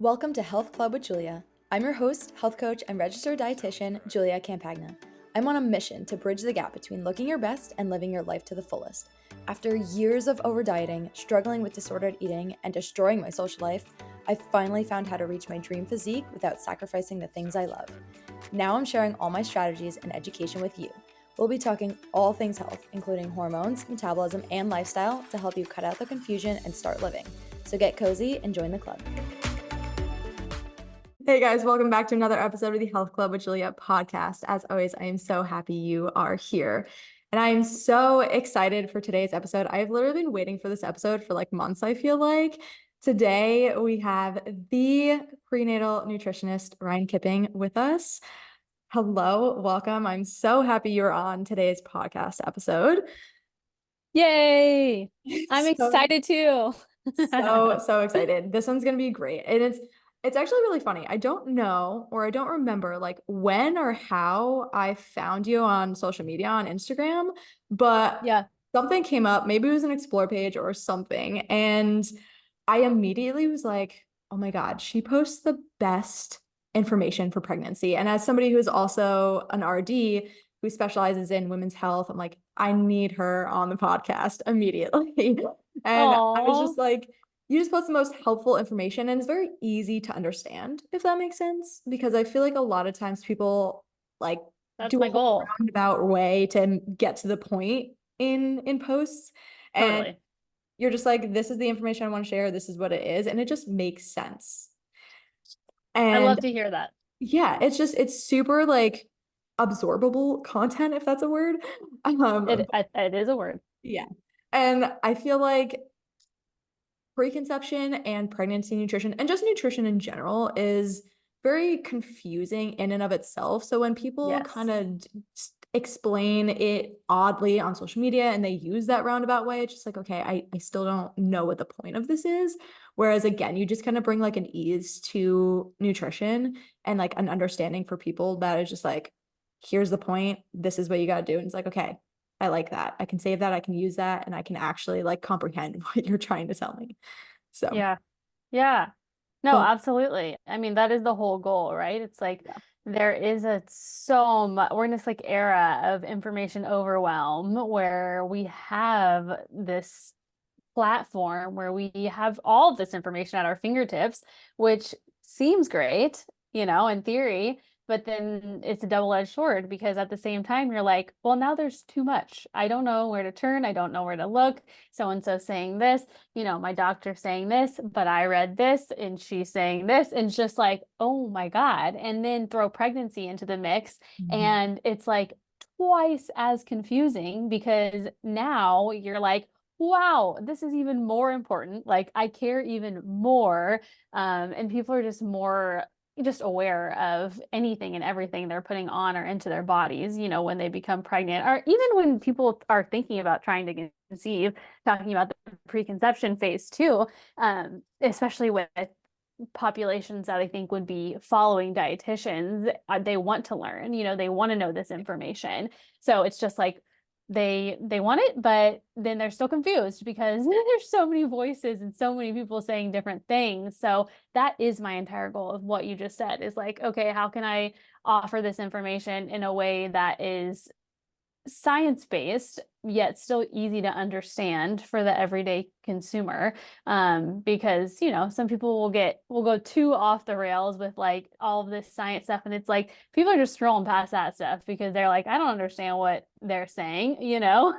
Welcome to Health Club with Julia. I'm your host, health coach, and registered dietitian, Julia Campagna. I'm on a mission to bridge the gap between looking your best and living your life to the fullest. After years of over-dieting, struggling with disordered eating, and destroying my social life, I finally found how to reach my dream physique without sacrificing the things I love. Now I'm sharing all my strategies and education with you. We'll be talking all things health, including hormones, metabolism, and lifestyle to help you cut out the confusion and start living. So get cozy and join the club. Hey guys, welcome back to another episode of the Health Club with Julia podcast. As always, I am so happy you are here. And I am so excited for today's episode. I've literally been waiting for this episode for like months, I feel like. Today, we have the prenatal nutritionist, Ryann Kipping, with us. Hello, welcome. I'm so happy you're on today's podcast episode. Yay! I'm excited too. So excited. This one's gonna be great. And it's actually really funny. I don't know, or I don't remember like when or how I found you on social media on Instagram, but Yeah. something came up, maybe it was an explore page or something, and I immediately was like, oh my God, she posts the best information for pregnancy. And as somebody who is also an RD who specializes in women's health, I'm like, I need her on the podcast immediately. And I was Oh, just like, you just post the most helpful information, and it's very easy to understand, if that makes sense. Because I feel like a lot of times people like that's do a my whole goal. roundabout way to get to the point in posts. And Totally. you're just like, this is the information I want to share, this is what it is, and it just makes sense. I And love to hear that. yeah, it's super like absorbable content, if that's a word. It is a word. Yeah. And I feel like preconception and pregnancy nutrition and just nutrition in general is very confusing in and of itself. So when people Yes. kind of explain it oddly on social media and they use that roundabout way, it's just like, okay, I still don't know what the point of this is. Whereas again, you just kind of bring like an ease to nutrition and like an understanding for people that is just like, here's the point, this is what you got to do. And it's like, okay, I like that. I can save that. I can use that. And I can actually like comprehend what you're trying to tell me. So, Yeah. Yeah. No, but absolutely. I mean, that is the whole goal, right? It's like yeah. there is a so much, we're in this like era of information overwhelm where we have this platform where we have all of this information at our fingertips, which seems great, in theory, but then it's a double-edged sword because at the same time you're like, well, now there's too much. I don't know where to turn. I don't know where to look. So-and-so saying this, my doctor saying this, but I read this and she's saying this, and it's just like, oh my God. And then throw pregnancy into the mix, Mhm. and it's like twice as confusing because now you're like, wow, this is even more important. Like I care even more. And people are just more just aware of anything and everything they're putting on or into their bodies, when they become pregnant, or even when people are thinking about trying to conceive, talking about the preconception phase too, especially with populations that I think would be following dietitians. They want to learn, they want to know this information. So it's just like they want it, but then they're still confused because there's so many voices and so many people saying different things. So that is my entire goal of what you just said, is like, okay, how can I offer this information in a way that is science-based yet still easy to understand for the everyday consumer, because some people will go too off the rails with like all of this science stuff, and it's like people are just scrolling past that stuff because they're like, I don't understand what they're saying. So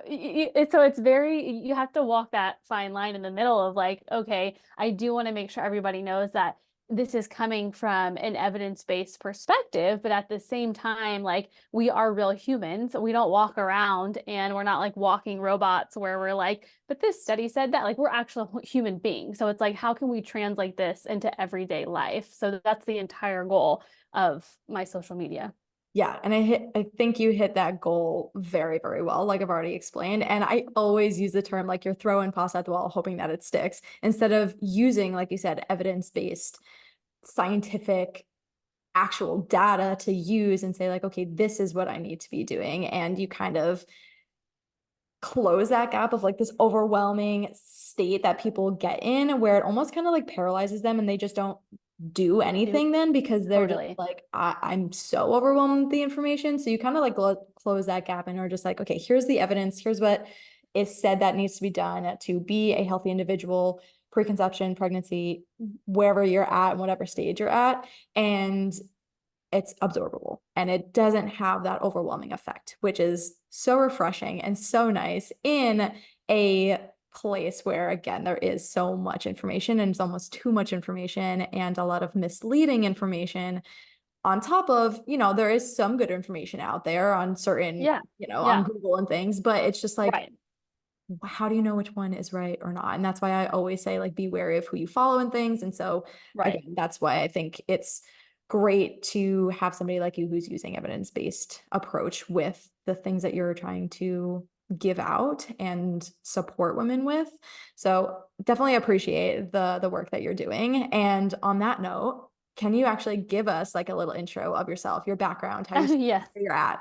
it's very, you have to walk that fine line in the middle of like, okay, I do want to make sure everybody knows that this is coming from an evidence-based perspective, but at the same time, like, we are real humans. We don't walk around and we're not like walking robots where we're like, but this study said that. Like, we're actual human beings. So it's like, how can we translate this into everyday life? So that's the entire goal of my social media. Yeah, and I think you hit that goal very, very well, like I've already explained. And I always use the term like you're throwing pasta at the wall, hoping that it sticks, instead of using, like you said, evidence-based, scientific, actual data to use and say, like, okay, this is what I need to be doing. And you kind of close that gap of like this overwhelming state that people get in where it almost kind of like paralyzes them and they just don't do Do anything then because they're just totally. like, I'm so overwhelmed with the information. So you kind of like close that gap and are just like, okay, here's the evidence. Here's what is said that needs to be done to be a healthy individual, preconception, pregnancy, wherever you're at, whatever stage you're at. And it's absorbable and it doesn't have that overwhelming effect, which is so refreshing and so nice in a place where, again, there is so much information and it's almost too much information and a lot of misleading information on top of, there is some good information out there on certain, Yeah. on Yeah. Google and things, but it's just like, Right. how do you know which one is right or not? And that's why I always say, like, be wary of who you follow and things. And so, Right. again, that's why I think it's great to have somebody like you who's using evidence-based approach with the things that you're trying to give out and support women with. So definitely appreciate the work that you're doing. And on that note, can you actually give us like a little intro of yourself, your background, how you Yes. where you're at?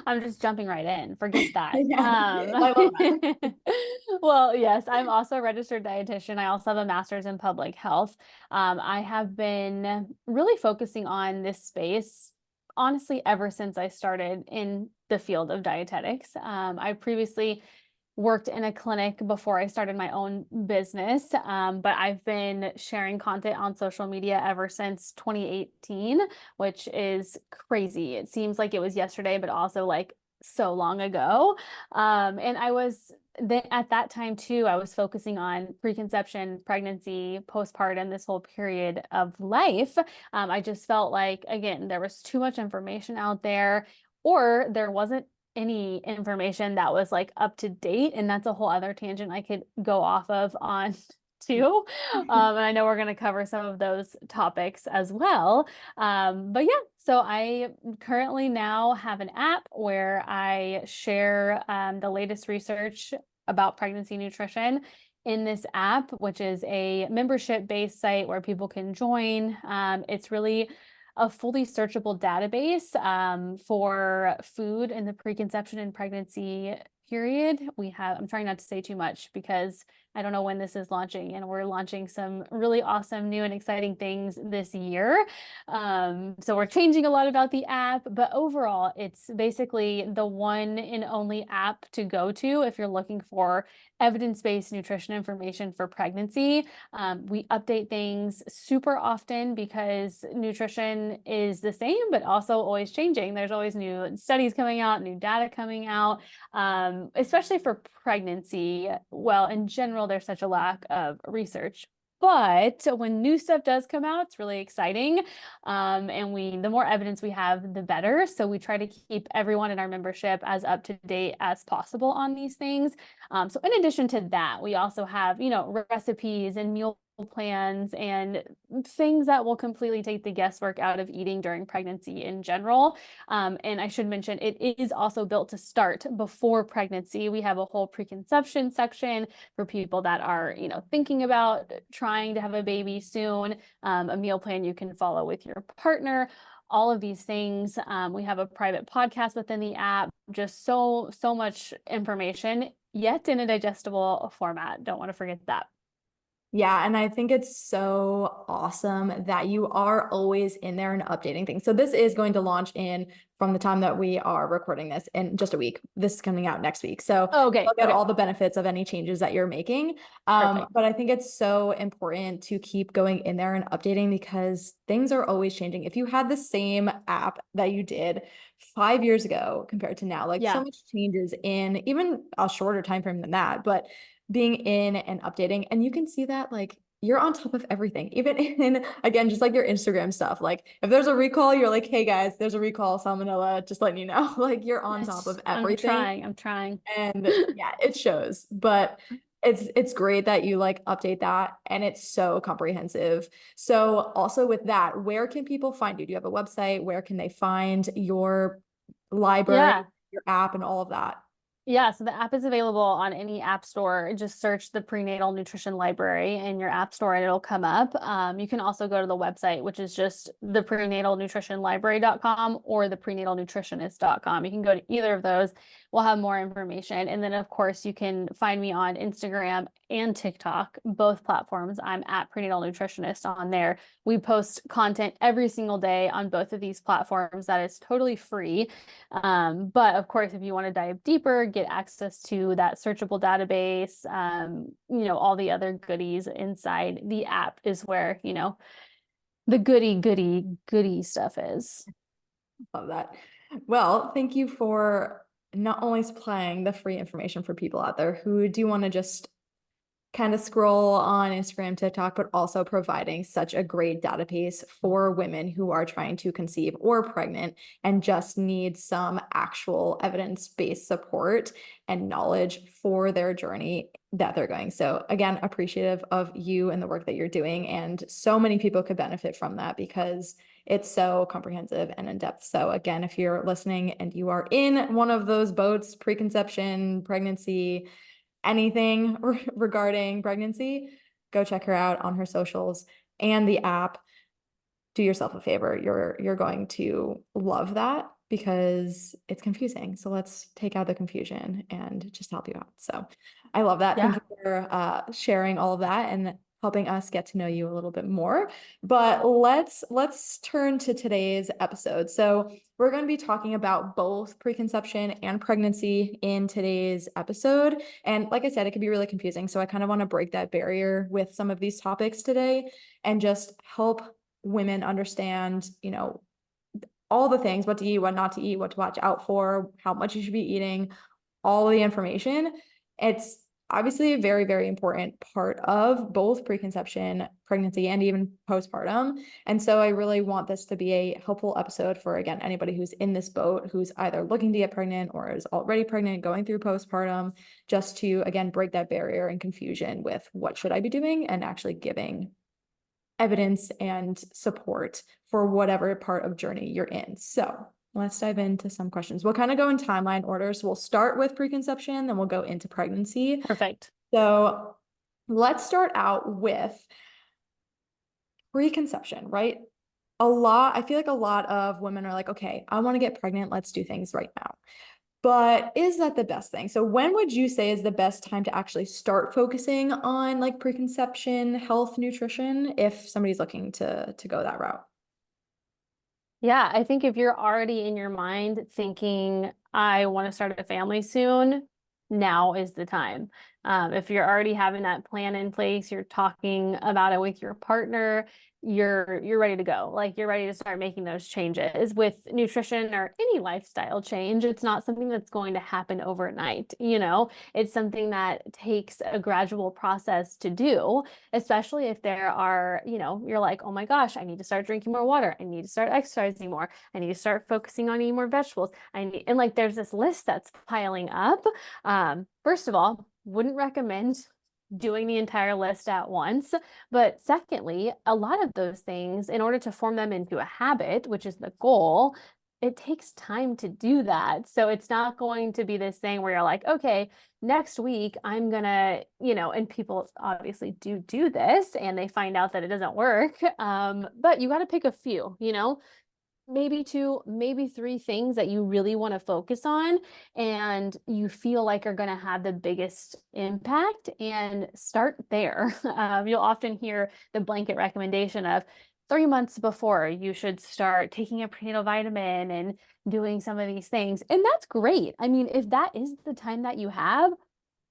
I'm just jumping right in. Forget that. Yeah, I love that. Well, yes, I'm also a registered dietitian. I also have a master's in public health. I have been really focusing on this space, honestly, ever since I started in the field of dietetics. I previously worked in a clinic before I started my own business, but I've been sharing content on social media ever since 2018, which is crazy. It seems like it was yesterday, but also like so long ago. And I was then at that time too, I was focusing on preconception, pregnancy, postpartum, this whole period of life. I just felt like, again, there was too much information out there, or there wasn't any information that was like up to date. And that's a whole other tangent I could go off of on too. And I know we're going to cover some of those topics as well. But yeah, so I currently now have an app where I share the latest research about pregnancy nutrition in this app, which is a membership-based site where people can join. It's really a fully searchable database for food in the preconception and pregnancy period. I'm trying not to say too much because I don't know when this is launching, and we're launching some really awesome new and exciting things this year. So we're changing a lot about the app, but overall, it's basically the one and only app to go to if you're looking for evidence-based nutrition information for pregnancy. We update things super often because nutrition is the same, but also always changing. There's always new studies coming out, new data coming out, especially for pregnancy. Well, in general, there's such a lack of research. But when new stuff does come out, it's really exciting. And the more evidence we have, the better. So we try to keep everyone in our membership as up to date as possible on these things. So in addition to that, we also have, recipes and meal plans and things that will completely take the guesswork out of eating during pregnancy in general. And I should mention, it is also built to start before pregnancy. We have a whole preconception section for people that are, thinking about trying to have a baby soon, a meal plan you can follow with your partner, all of these things. We have a private podcast within the app, just so much information, yet in a digestible format. Don't want to forget that. Yeah, and I think it's so awesome that you are always in there and updating things. So this is going to launch in from the time that we are recording this in just a week. This is coming out next week. So Okay, you'll get okay, all the benefits of any changes that you're making. perfect. But I think it's so important to keep going in there and updating because things are always changing. If you had the same app that you did 5 years ago compared to now, like so Yeah. much changes in even a shorter time frame than that, but being in and updating, and you can see that like you're on top of everything, even in, again, just like your Instagram stuff. Like if there's a recall, you're like, hey guys, there's a recall, salmonella, just letting you know. Like you're on top of I'm everything. trying. I'm trying. And yeah, it shows. But it's great that you like update that and it's so comprehensive. So also with that, where can people find you? Do you have a website? Where can they find your library, Yeah. your app, and all of that? Yeah, so the app is available on any app store. Just search the prenatal nutrition library in your app store and it'll come up. You can also go to the website, which is just the prenatalnutritionlibrary.com or the prenatalnutritionist.com. You can go to either of those. We'll have more information. And then, of course, you can find me on Instagram and TikTok, both platforms. I'm at prenatal nutritionist on there. We post content every single day on both of these platforms that is totally free. But of course, if you want to dive deeper, get access to that searchable database, all the other goodies inside the app is where, the goody stuff is. Love that. Well, thank you for not only supplying the free information for people out there who do want to just kind of scroll on Instagram, TikTok, but also providing such a great database for women who are trying to conceive or pregnant and just need some actual evidence-based support and knowledge for their journey that they're going. So again, appreciative of you and the work that you're doing. And so many people could benefit from that because it's so comprehensive and in-depth. So again, if you're listening and you are in one of those boats, preconception, pregnancy, anything regarding pregnancy, go check her out on her socials and the app. Do yourself a favor. You're going to love that because it's confusing. So let's take out the confusion and just help you out. So I love that. Yeah. Thank you for sharing all of that and helping us get to know you a little bit more. But let's turn to today's episode. So we're going to be talking about both preconception and pregnancy in today's episode. And like I said, it can be really confusing. So I kind of want to break that barrier with some of these topics today and just help women understand, all the things, what to eat, what not to eat, what to watch out for, how much you should be eating, all the information. It's obviously a very, very important part of both preconception, pregnancy, and even postpartum. And so I really want this to be a helpful episode for, again, anybody who's in this boat, who's either looking to get pregnant or is already pregnant, going through postpartum, just to, again, break that barrier and confusion with what should I be doing and actually giving evidence and support for whatever part of journey you're in. So let's dive into some questions. We'll kind of go in timeline order. So we'll start with preconception, then we'll go into pregnancy. Perfect. So let's start out with preconception, right? I feel like a lot of women are like, okay, I want to get pregnant. Let's do things right now. But is that the best thing? So when would you say is the best time to actually start focusing on like preconception, health, nutrition, if somebody's looking to go that route? Yeah, I think if you're already in your mind thinking, I want to start a family soon, now is the time. If you're already having that plan in place, you're talking about it with your partner, you're ready to go. Like you're ready to start making those changes. With nutrition or any lifestyle change, it's not something that's going to happen overnight, It's something that takes a gradual process to do, especially if there are, you're like, oh my gosh, I need to start drinking more water. I need to start exercising more. I need to start focusing on eating more vegetables. And like there's this list that's piling up. First of all, wouldn't recommend doing the entire list at once. But secondly, a lot of those things, in order to form them into a habit, which is the goal, it takes time to do that. So it's not going to be this thing where you're like, okay, next week I'm gonna, and people obviously do this and they find out that it doesn't work. But you got to pick a few, maybe two, maybe three things that you really want to focus on and you feel like are going to have the biggest impact and start there. You'll often hear the blanket recommendation of 3 months before you should start taking a prenatal vitamin and doing some of these things. And that's great. I mean, if that is the time that you have,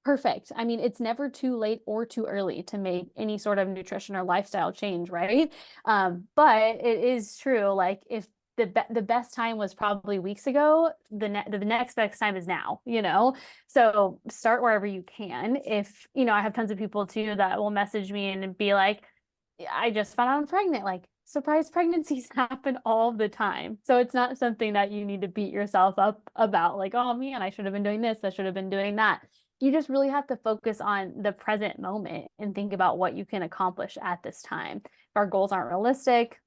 perfect. I mean, it's never too late or too early to make any sort of nutrition or lifestyle change, right? But it is true, like if the best time was probably weeks ago, the next best time is now, So start wherever you can. If, I have tons of people too that will message me and be like, I just found out I'm pregnant. Like surprise pregnancies happen all the time. So it's not something that you need to beat yourself up about like, oh man, I should have been doing this. I should have been doing that. You just really have to focus on the present moment and think about what you can accomplish at this time. If our goals aren't realistic,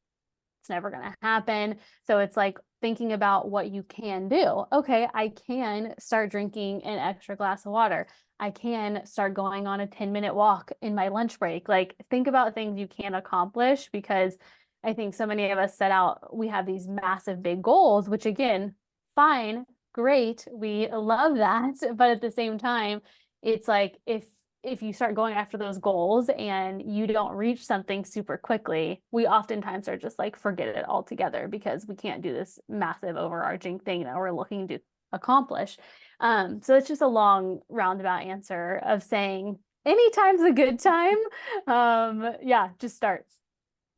it's never going to happen. So it's like thinking about what you can do. Okay, I can start drinking an extra glass of water. I can start going on a 10-minute walk in my lunch break. Like, think about things you can accomplish, because I think so many of us set out, we have these massive big goals, which again, fine, great, we love that. But at the same time, it's like if you start going after those goals and you don't reach something super quickly, we oftentimes are just like, forget it altogether, because we can't do this massive overarching thing that we're looking to accomplish. So it's just a long roundabout answer of saying anytime's a good time. Yeah, just start.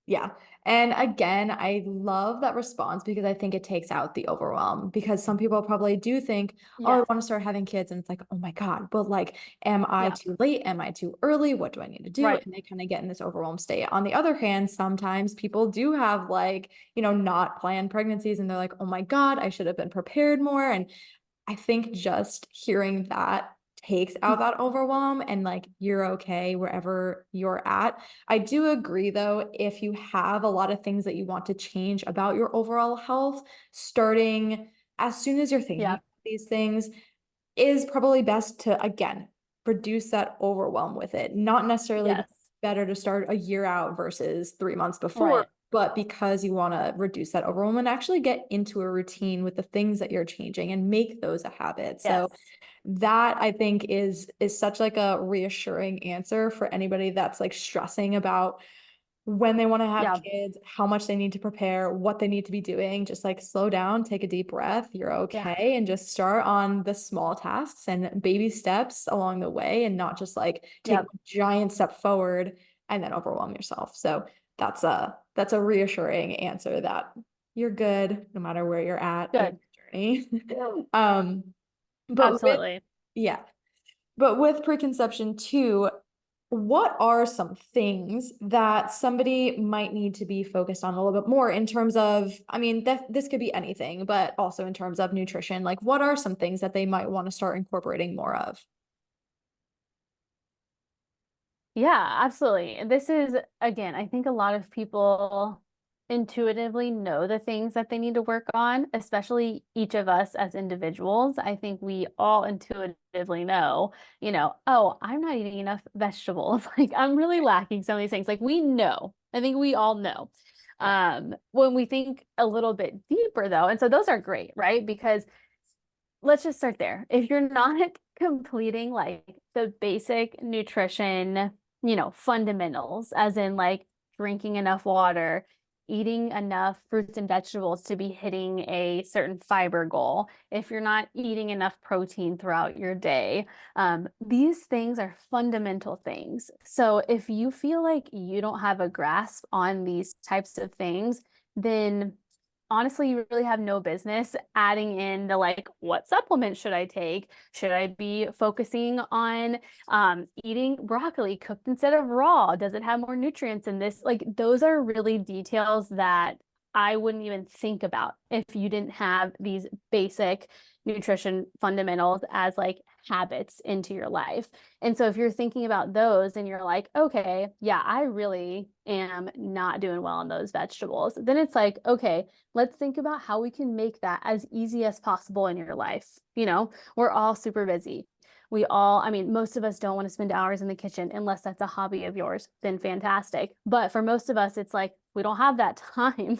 Yeah. And again, I love that response because I think it takes out the overwhelm, because some people probably do think, oh, I Yes. want to start having kids. And it's like, oh my God, but like, am I Yeah. too late? Am I too early? What do I need to do? Right. And they kind of get in this overwhelmed state. On the other hand, sometimes people do have like, not planned pregnancies and they're like, oh my God, I should have been prepared more. And I think just hearing that takes out that overwhelm and like you're okay wherever you're at. I do agree though, if you have a lot of things that you want to change about your overall health, starting as soon as you're thinking Yeah. about these things is probably best to, again, reduce that overwhelm with it. Not necessarily Yes. better to start a year out versus 3 months before, Right. but because you want to reduce that overwhelm and actually get into a routine with the things that you're changing and make those a habit. So Yes. that I think is such like a reassuring answer for anybody that's like stressing about when they want to have Yeah. kids, how much they need to prepare, what they need to be doing. Just like slow down, take a deep breath. You're Yeah. okay. And just start on the small tasks and baby steps along the way, and not just like take Yep. a giant step forward and then overwhelm yourself. So that's a reassuring answer that you're good no matter where you're at in Good. your journey. um, but with Absolutely. yeah, but with preconception too, what are some things that somebody might need to be focused on a little bit more in terms of, I mean, this could be anything, but also in terms of nutrition, like what are some things that they might want to start incorporating more of? Yeah, absolutely. This is, again, I think a lot of people intuitively know the things that they need to work on, especially each of us as individuals. I think we all intuitively know, oh, I'm not eating enough vegetables. Like, I'm really lacking some of these things. Like, we know. I think we all know. When we think a little bit deeper, though, and so those are great, right? Because let's just start there. If you're not completing like the basic nutrition, fundamentals, as in like drinking enough water, eating enough fruits and vegetables to be hitting a certain fiber goal, if you're not eating enough protein throughout your day, these things are fundamental things. So if you feel like you don't have a grasp on these types of things, then honestly, you really have no business adding in the like, what supplements should I take? Should I be focusing on eating broccoli cooked instead of raw? Does it have more nutrients in this? Like, those are really details that I wouldn't even think about if you didn't have these basic nutrition fundamentals as like habits into your life. And so if you're thinking about those and you're like, okay, yeah, I really am not doing well on those vegetables, then it's like, okay, let's think about how we can make that as easy as possible in your life. We're all super busy. I mean, most of us don't want to spend hours in the kitchen unless that's a hobby of yours, then fantastic. But for most of us, it's like we don't have that time.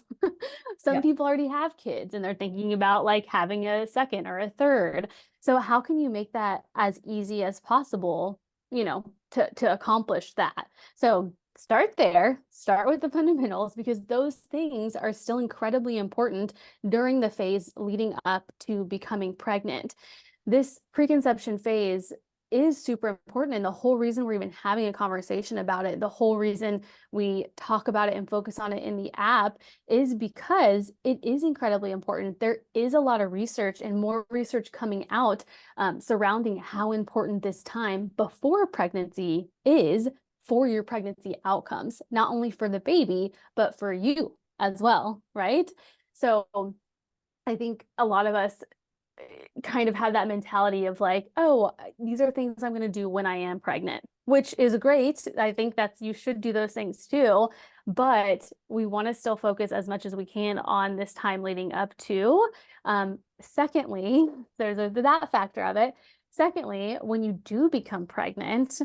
Some Yeah. people already have kids and they're thinking about like having a second or a third. So how can you make that as easy as possible, to accomplish that? So start there, start with the fundamentals, because those things are still incredibly important during the phase leading up to becoming pregnant. This preconception phase is super important. And the whole reason we're even having a conversation about it, the whole reason we talk about it and focus on it in the app, is because it is incredibly important. There is a lot of research and more research coming out surrounding how important this time before pregnancy is for your pregnancy outcomes, not only for the baby, but for you as well, right? So I think a lot of us kind of have that mentality of like, oh, these are things I'm going to do when I am pregnant. which is great. I think that's you should do those things too, but we want to still focus as much as we can on this time leading up to. Secondly, there's that factor of it. Secondly, when you do become pregnant,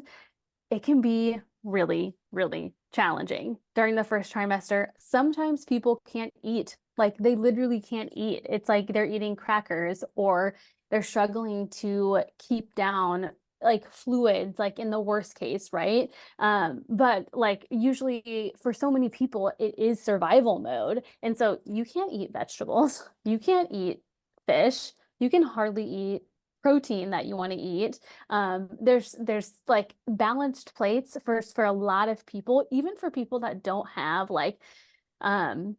it can be really, really challenging during the first trimester. Sometimes people can't eat, like they literally can't eat. It's like they're eating crackers or they're struggling to keep down like fluids, like in the worst case, right? But like usually for so many people, it is survival mode. And so you can't eat vegetables, you can't eat fish, you can hardly eat protein that you want to eat. There's like balanced plates for a lot of people, even for people that don't have um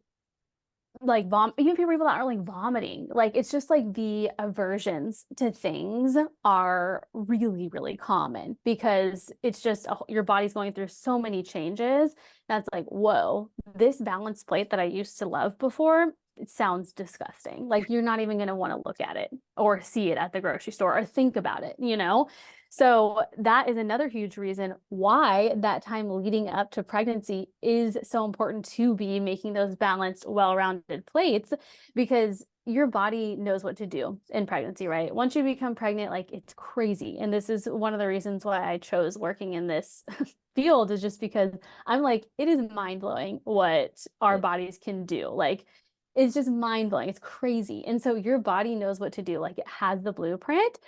even for people that are like vomiting. Like it's just like the aversions to things are really, really common because it's just your body's going through so many changes. That's like, whoa, this balanced plate that I used to love before, it sounds disgusting. Like you're not even going to want to look at it or see it at the grocery store or think about it, you know? So that is another huge reason why that time leading up to pregnancy is so important to be making those balanced, well-rounded plates because your body knows what to do in pregnancy, right? Once you become pregnant, like it's crazy. And this is one of the reasons why I chose working in this field is just because I'm like, it is mind-blowing what our bodies can do. Like it's just mind-blowing. It's crazy. And so your body knows what to do. Like it has the blueprint.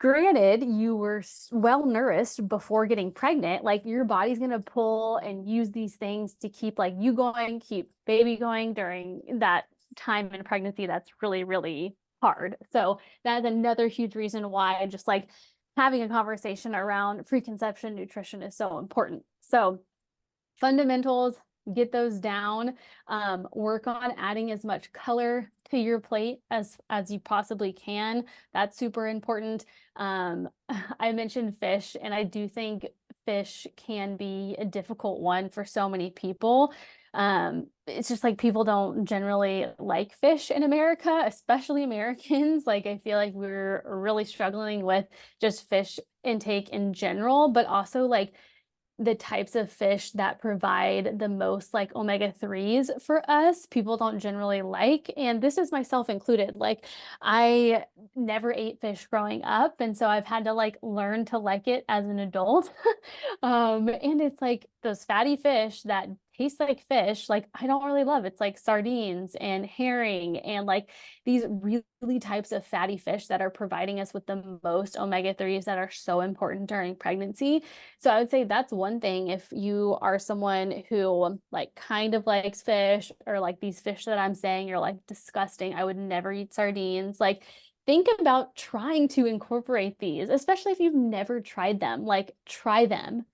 Granted, you were well nourished before getting pregnant, like your body's going to pull and use these things to keep like you going, keep baby going during that time in pregnancy that's really, really hard. So that is another huge reason why just like having a conversation around preconception nutrition is so important. So fundamentals, get those down. Work on adding as much color to your plate as you possibly can. That's super important. I mentioned fish, and I do think fish can be a difficult one for so many people. It's just like people don't generally like fish in America, especially Americans. Like I feel like we're really struggling with just fish intake in general, but also like the types of fish that provide the most like omega-3s for us, people don't generally like. And this is myself included. Like I never ate fish growing up. And so I've had to like learn to like it as an adult. And it's like those fatty fish that taste like fish, like I don't really love. It's like sardines and herring and like these really types of fatty fish that are providing us with the most omega-3s that are so important during pregnancy. So I would say that's one thing if you are someone who like kind of likes fish or like these fish that I'm saying you're like disgusting. I would never eat sardines. Like think about trying to incorporate these, especially if you've never tried them. Like try them.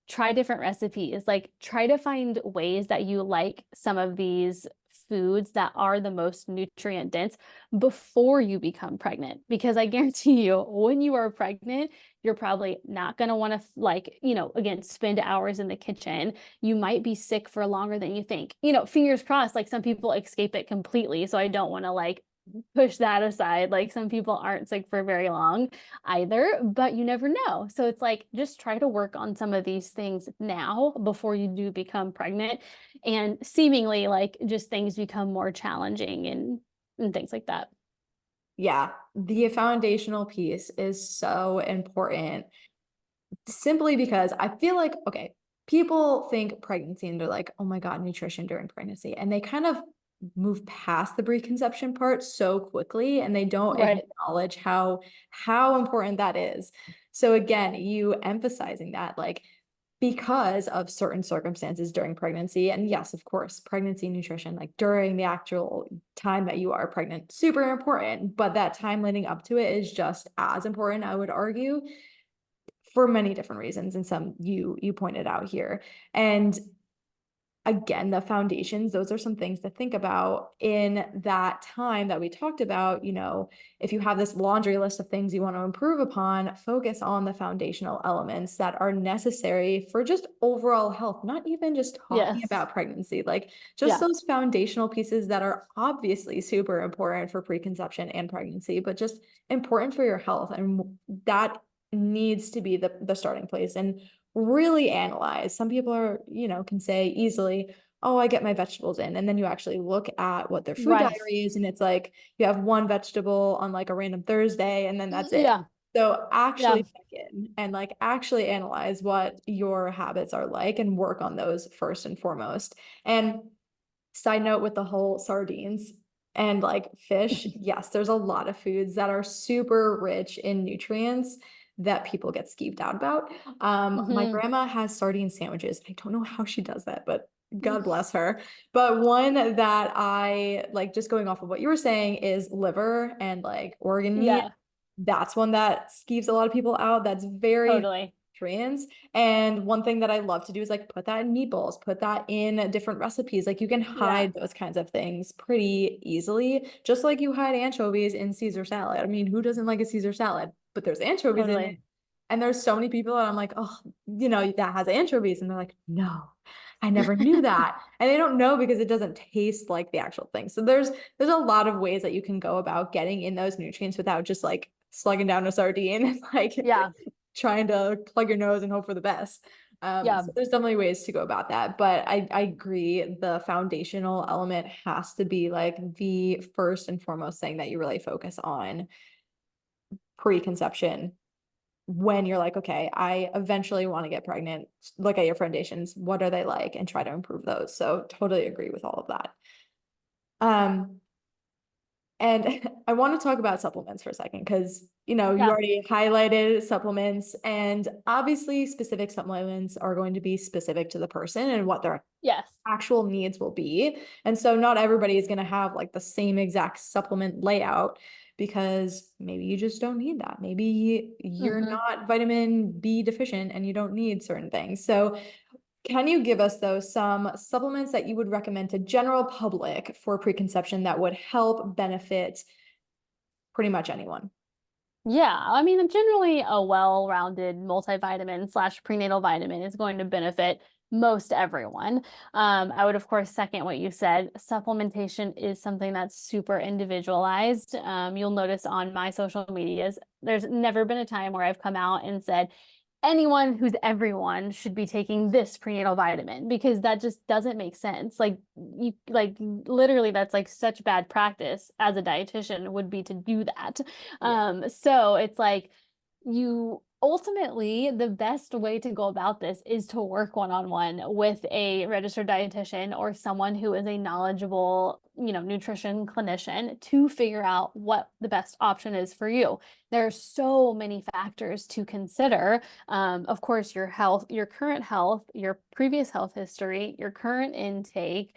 Try different recipes. Like try to find ways that you like some of these foods that are the most nutrient dense before you become pregnant. Because I guarantee you, when you are pregnant, you're probably not going to want to like, again, spend hours in the kitchen. You might be sick for longer than you think. Fingers crossed, like some people escape it completely. So I don't want to like push that aside. Like some people aren't sick for very long either, but you never know. So it's like just try to work on some of these things now before you do become pregnant. And seemingly like just things become more challenging and things like that. Yeah, the foundational piece is so important simply because I feel like, okay, people think pregnancy and they're like, oh my God, nutrition during pregnancy. And they kind of move past the preconception part so quickly and they don't Right. acknowledge how important that is. So again, you emphasizing that like because of certain circumstances during pregnancy, and yes, of course, pregnancy nutrition, like during the actual time that you are pregnant, super important, but that time leading up to it is just as important, I would argue, for many different reasons, and some you pointed out here. And again, the foundations, those are some things to think about in that time that we talked about. If you have this laundry list of things you want to improve upon, focus on the foundational elements that are necessary for just overall health, not even just talking Yes. about pregnancy, like just Yeah. those foundational pieces that are obviously super important for preconception and pregnancy, but just important for your health. And that needs to be the starting place, and really analyze. Some people are, can say easily, oh, I get my vegetables in. And then you actually look at what their food Right. diary is, and it's like you have one vegetable on like a random Thursday, and then that's it. Yeah. So Yeah. actually check in and like actually analyze what your habits are like and work on those first and foremost. And side note with the whole sardines and like fish, yes, there's a lot of foods that are super rich in nutrients that people get skeeved out about. My Hmm. grandma has sardine sandwiches. I don't know how she does that, but God bless her. But one that I like, just going off of what you were saying, is liver and like organ meat. Yeah, That's one that skeeves a lot of people out. That's very totally. nutrients. And one thing that I love to do is like put that in meatballs, put that in different recipes. Like you can Yeah, hide those kinds of things pretty easily, just like you hide anchovies in Caesar salad. I mean, who doesn't like a Caesar salad? But there's anchovies in it. totally. And there's so many people that I'm like, oh, that has anchovies. And they're like, no, I never knew that. And they don't know because it doesn't taste like the actual thing. So there's a lot of ways that you can go about getting in those nutrients without just like slugging down a sardine and like Yeah, trying to plug your nose and hope for the best. yeah, So there's definitely ways to go about that. But I agree, the foundational element has to be like the first and foremost thing that you really focus on preconception, when you're like, okay, I eventually want to get pregnant. Look at your foundations. What are they like? And try to improve those. So totally agree with all of that. Um, And I want to talk about supplements for a second because, you yeah. already highlighted supplements, and obviously specific supplements are going to be specific to the person and what their Yes. actual needs will be. And so not everybody is going to have like the same exact supplement layout, because maybe you just don't need that. Maybe you're Hmm. not vitamin B deficient and you don't need certain things. So can you give us, though, some supplements that you would recommend to general public for preconception that would help benefit pretty much anyone? Yeah, I mean, generally a well-rounded multivitamin slash prenatal vitamin is going to benefit most everyone. I would, of course, second what you said. Supplementation is something that's super individualized. You'll notice on my social medias, there's never been a time where I've come out and said, anyone who's everyone should be taking this prenatal vitamin, because that just doesn't make sense. Like you like literally that's like such bad practice as a dietitian would be to do that. Yeah. So it's like you ultimately the best way to go about this is to work one-on-one with a registered dietitian or someone who is a knowledgeable, nutrition clinician to figure out what the best option is for you. There are so many factors to consider. Of course, your health, your current health, your previous health history, your current intake.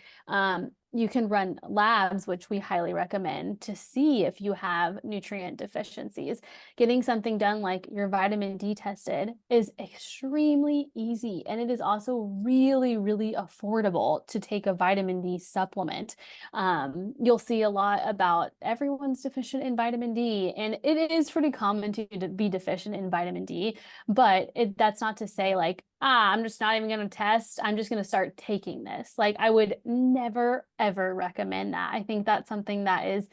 You can run labs, which we highly recommend, to see if you have nutrient deficiencies. Getting something done like your vitamin D tested is extremely easy, and it is also really, really affordable to take a vitamin D supplement. You'll see a lot about everyone's deficient in vitamin D, and it is pretty common to be deficient in vitamin D, but that's not to say like, I'm just not even going to test. I'm just going to start taking this. Like, I would never, ever recommend that. I think that's something that is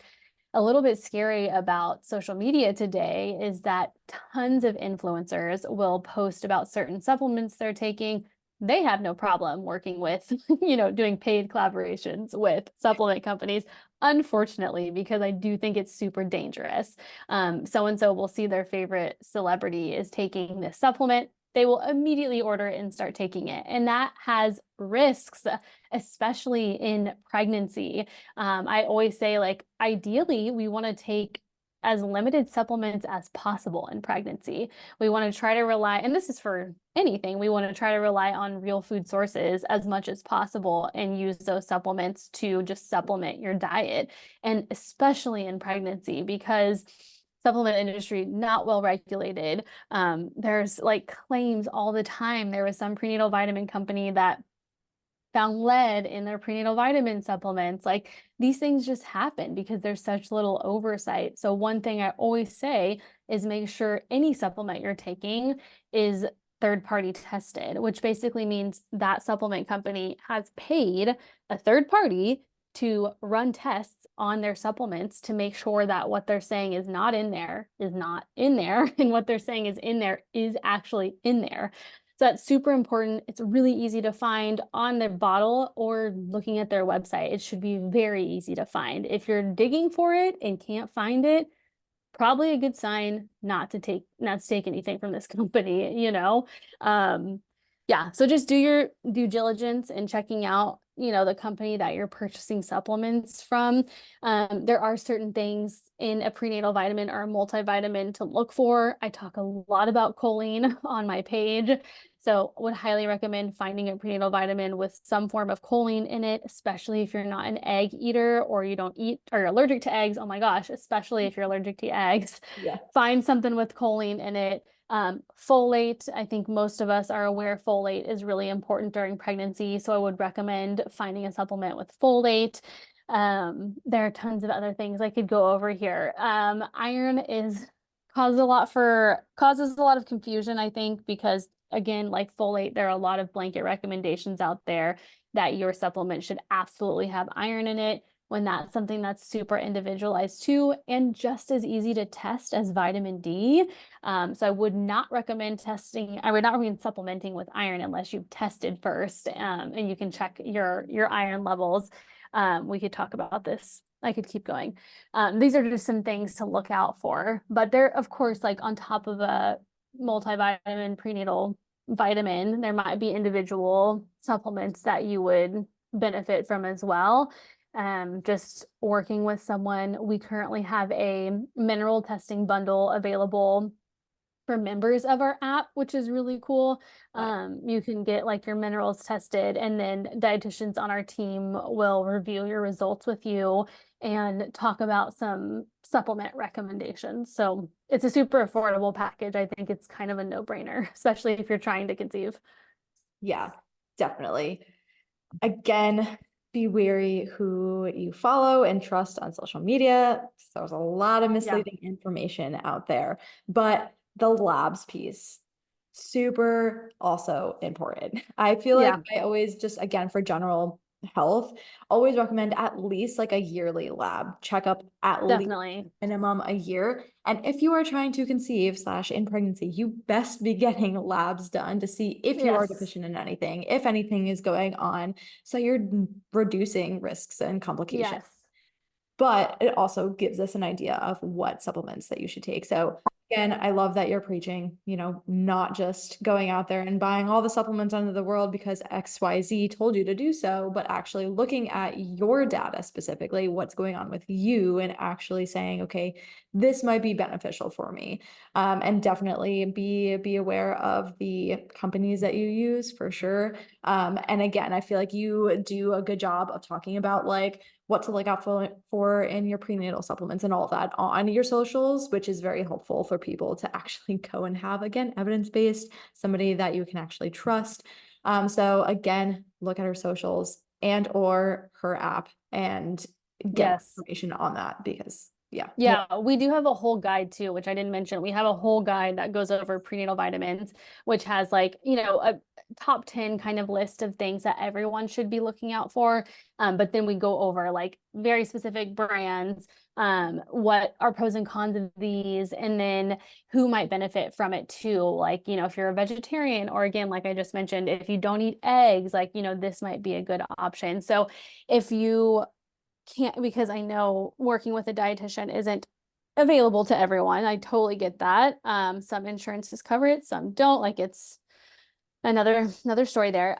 a little bit scary about social media today, is that tons of influencers will post about certain supplements they're taking. They have no problem working with, doing paid collaborations with supplement companies, unfortunately, because I do think it's super dangerous. So and so will see their favorite celebrity is taking this supplement. They will immediately order it and start taking it. And that has risks, especially in pregnancy. I always say, like, ideally, we want to take as limited supplements as possible in pregnancy. We want to try to rely, and this is for anything, we want to try to rely on real food sources as much as possible and use those supplements to just supplement your diet. And especially in pregnancy, because supplement industry not well regulated. There's like claims all the time. There was some prenatal vitamin company that found lead in their prenatal vitamin supplements. Like, these things just happen because there's such little oversight. So one thing I always say is make sure any supplement you're taking is third party tested, which basically means that supplement company has paid a third party to run tests on their supplements to make sure that what they're saying is not in there is not in there, and what they're saying is in there is actually in there. So that's super important. It's really easy to find on their bottle or looking at their website. It should be very easy to find. If you're digging for it and can't find it, probably a good sign not to take anything from this company, you know? Yeah, so just do your due diligence in checking out, the company that you're purchasing supplements from. There are certain things in a prenatal vitamin or a multivitamin to look for. I talk a lot about choline on my page. So would highly recommend finding a prenatal vitamin with some form of choline in it, especially if you're not an egg eater or you don't eat or you're allergic to eggs. Oh my gosh, especially if you're allergic to eggs. Yeah. Find something with choline in it. Folate, I think most of us are aware folate is really important during pregnancy. So I would recommend finding a supplement with folate. There are tons of other things I could go over here. Iron causes a lot of confusion, I think, because again, like folate, there are a lot of blanket recommendations out there that your supplement should absolutely have iron in it, when that's something that's super individualized too, and just as easy to test as vitamin D. So I would not recommend supplementing with iron unless you've tested first, and you can check your iron levels. We could talk about this. I could keep going. These are just some things to look out for, but they're, of course, like on top of a multivitamin prenatal vitamin, there might be individual supplements that you would benefit from as well. Just working with someone, we currently have a mineral testing bundle available for members of our app, which is really cool. You can get like your minerals tested, and then dietitians on our team will review your results with you and talk about some supplement recommendations. So it's a super affordable package. I think it's kind of a no-brainer, especially if you're trying to conceive. Yeah, definitely. Again, be wary who you follow and trust on social media. There's a lot of Yeah, misleading information out there, but the labs piece, super also important. I feel like yeah, I always just, again, for general health, always recommend at least like a yearly lab checkup, at least definitely. minimum a year. And if you are trying to conceive slash in pregnancy, you best be getting labs done to see if you are Yes, deficient in anything, if anything is going on, so you're reducing risks and complications. yes, But it also gives us an idea of what supplements that you should take. So again, I love that you're preaching, not just going out there and buying all the supplements under the world because XYZ told you to do so, but actually looking at your data specifically, what's going on with you, and actually saying, okay, this might be beneficial for me. And definitely be aware of the companies that you use for sure. And again, I feel like you do a good job of talking about like what to look out for in your prenatal supplements and all of that on your socials, which is very helpful for people to actually go and have, again, evidence-based, somebody that you can actually trust. So again, look at her socials and or her app and get more yes. information on that because yeah. Yeah, we do have a whole guide too, which I didn't mention. We have a whole guide that goes over prenatal vitamins, which has like, a top 10 kind of list of things that everyone should be looking out for. But then we go over like very specific brands, what are pros and cons of these, and then who might benefit from it too. Like, if you're a vegetarian, or again, like I just mentioned, if you don't eat eggs, like, this might be a good option. So if you can't, because I know working with a dietitian isn't available to everyone. I totally get that. Some insurances cover it, some don't. Like it's another story there.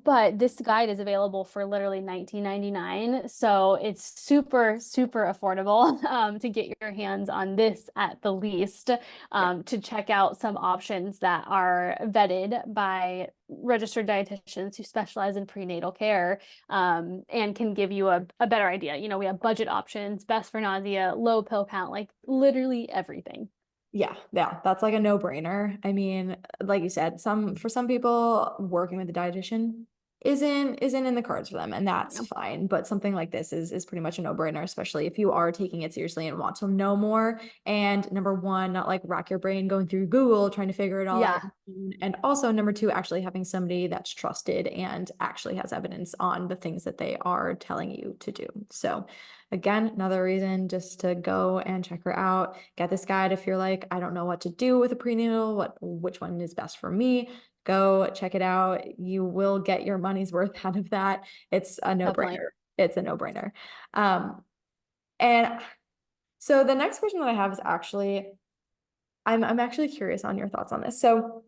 But this guide is available for literally $19.99. So it's super, super affordable to get your hands on this at the least, Yeah. to check out some options that are vetted by registered dietitians who specialize in prenatal care, and can give you a better idea. We have budget options, best for nausea, low pill count, like literally everything. Yeah, that's like a no-brainer. I mean, like you said, for some people working with a dietitian isn't in the cards for them, and that's fine. But something like this is pretty much a no-brainer, especially if you are taking it seriously and want to know more. And number one, not like rack your brain going through Google trying to figure it all out. Yeah, And also number two, actually having somebody that's trusted and actually has evidence on the things that they are telling you to do. So again, another reason just to go and check her out. Get this guide if you're like, I don't know what to do with a prenatal, which one is best for me. Go check it out. You will get your money's worth out of that. It's a definitely. no-brainer. It's a no-brainer. And so the next question that I have is actually, I'm actually curious on your thoughts on this. So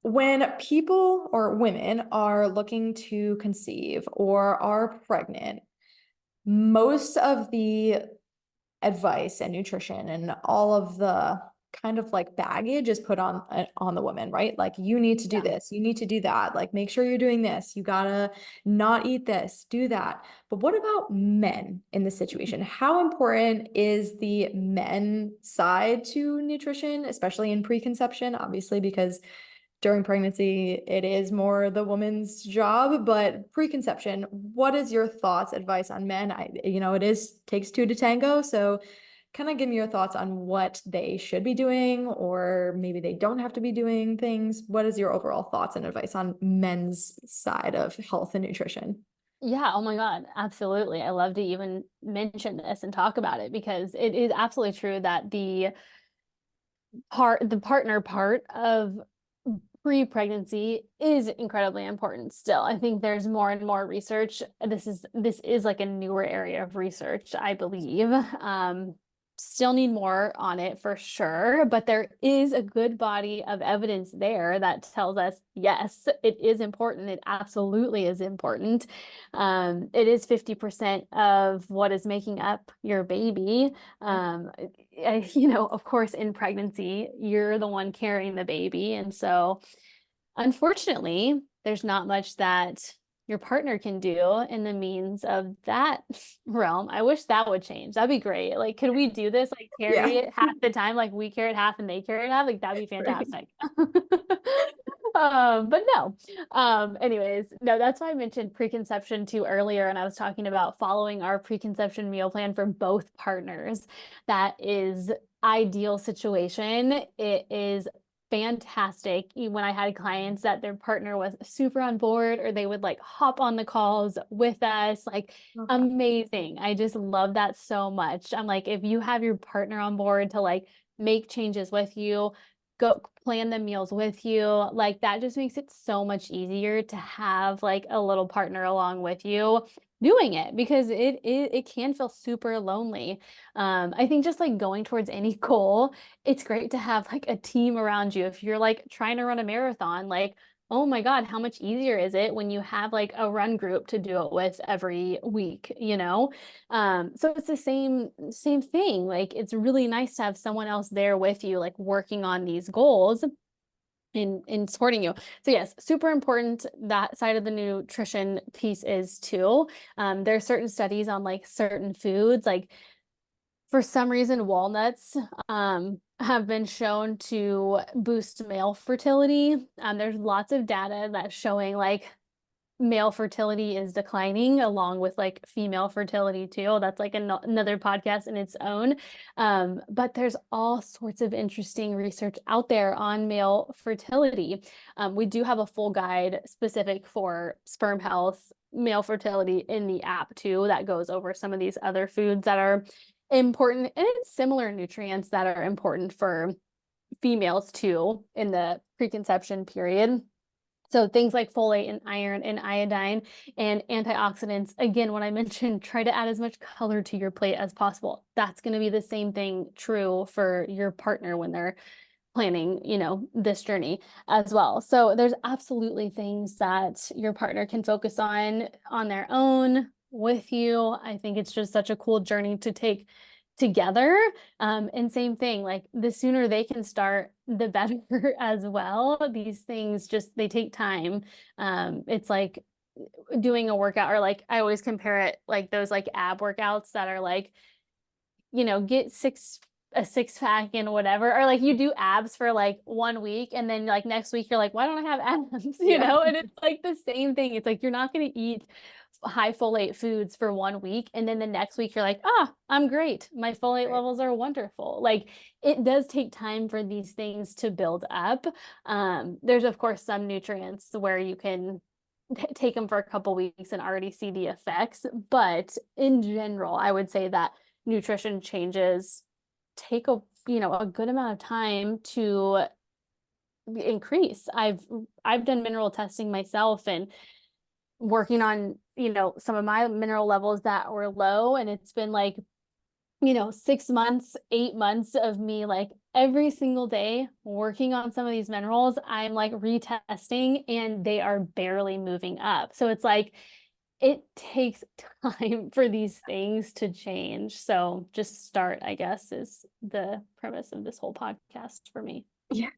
when people or women are looking to conceive or are pregnant, most of the advice and nutrition and all of the kind of like baggage is put on the woman, right? Like you need to do Yeah. this, you need to do that, like make sure you're doing this, you gotta not eat this, do that. But what about men in this situation? How important is the men side to nutrition, especially in preconception? Obviously, because during pregnancy, it is more the woman's job, but preconception, what is your thoughts, advice on men? It is takes two to tango. So kind of give me your thoughts on what they should be doing, or maybe they don't have to be doing things. What is your overall thoughts and advice on men's side of health and nutrition? Yeah, oh my God, absolutely. I love to even mention this and talk about it because it is absolutely true that the partner part of pre-pregnancy is incredibly important still. I think there's more and more research. This is like a newer area of research, I believe. Still need more on it for sure, but there is a good body of evidence there that tells us, yes, it is important. It absolutely is important. It is 50% of what is making up your baby. Of course, in pregnancy, you're the one carrying the baby. And so, unfortunately, there's not much that your partner can do in the means of that realm. I wish that would change. That'd be great. Like, could we do this? Like, carry Yeah. it half the time, like we carry it half and they carry it half? Like, that'd be Right. fantastic. But no. Anyways, no, that's why I mentioned preconception too earlier, and I was talking about following our preconception meal plan for both partners. That is ideal situation. It is fantastic. When I had clients that their partner was super on board or they would like hop on the calls with us, like Okay. amazing. I just love that so much. I'm like, if you have your partner on board to like make changes with you, go plan the meals with you, like that just makes it so much easier to have like a little partner along with you doing it because it can feel super lonely. I think just like going towards any goal, it's great to have like a team around you. If you're like trying to run a marathon, like, oh my God, how much easier is it when you have like a run group to do it with every week, you know? So it's the same thing. Like it's really nice to have someone else there with you, like working on these goals in supporting you. So yes, super important. That side of the nutrition piece is too. There are certain studies on like certain foods, like for some reason, walnuts have been shown to boost male fertility. There's lots of data that's showing like male fertility is declining along with like female fertility too. That's like another podcast in its own. But there's all sorts of interesting research out there on male fertility. We do have a full guide specific for sperm health, male fertility in the app too, that goes over some of these other foods that are important and it's similar nutrients that are important for females too in the preconception period. So things like folate and iron and iodine and antioxidants. Again, when I mentioned try to add as much color to your plate as possible. That's going to be the same thing true for your partner when they're planning, this journey as well. So there's absolutely things that your partner can focus on their own with you. I think it's just such a cool journey to take together. And same thing, like the sooner they can start, the better as well. These things just they take time. It's like doing a workout or like I always compare it like those like ab workouts that are like, get a six pack and whatever, or like you do abs for like 1 week and then like next week you're like, why don't I have abs? Yeah. And it's like the same thing. It's like you're not going to eat high folate foods for 1 week and then the next week you're like, ah, I'm great. My folate Right. levels are wonderful. Like it does take time for these things to build up. There's of course some nutrients where you can take them for a couple weeks and already see the effects, but in general, I would say that nutrition changes take a good amount of time to increase. I've done mineral testing myself and working on, some of my mineral levels that were low, and it's been like, 6 months, 8 months of me like every single day working on some of these minerals. I'm like retesting and they are barely moving up. So it's like it takes time for these things to change. So just start, I guess, is the premise of this whole podcast for me. Yeah.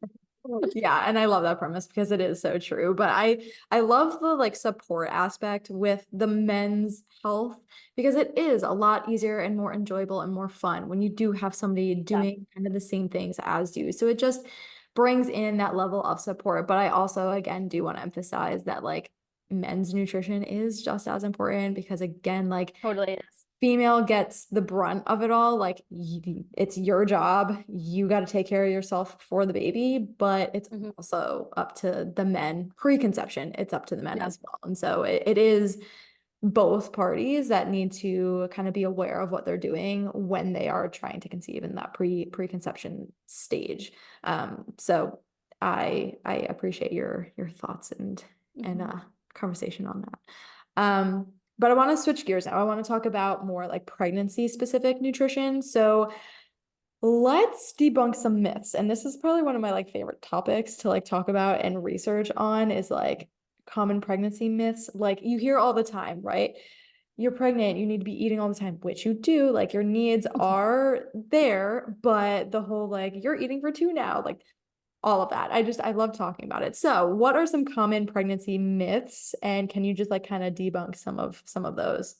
Yeah, and I love that premise because it is so true. But I love the like support aspect with the men's health because it is a lot easier and more enjoyable and more fun when you do have somebody Yeah, doing kind of the same things as you. So it just brings in that level of support. But I also again do want to emphasize that like men's nutrition is just as important because again, like totally is. female gets the brunt of it all. Like it's your job. You got to take care of yourself for the baby, but it's Mhm. also up to the men. Preconception, it's up to the men Yeah, as well. And so it is both parties that need to kind of be aware of what they're doing when they are trying to conceive in that preconception stage. So I appreciate your thoughts and Mhm. conversation on that. But I want to switch gears now. I want to talk about more like pregnancy specific nutrition. So let's debunk some myths. And this is probably one of my like favorite topics to like talk about and research on is like common pregnancy myths. Like you hear all the time, right? You're pregnant, you need to be eating all the time, which you do. Like your needs are there, but the whole like you're eating for two now, like all of that. I love talking about it. So, what are some common pregnancy myths and can you just like kind of debunk some of those?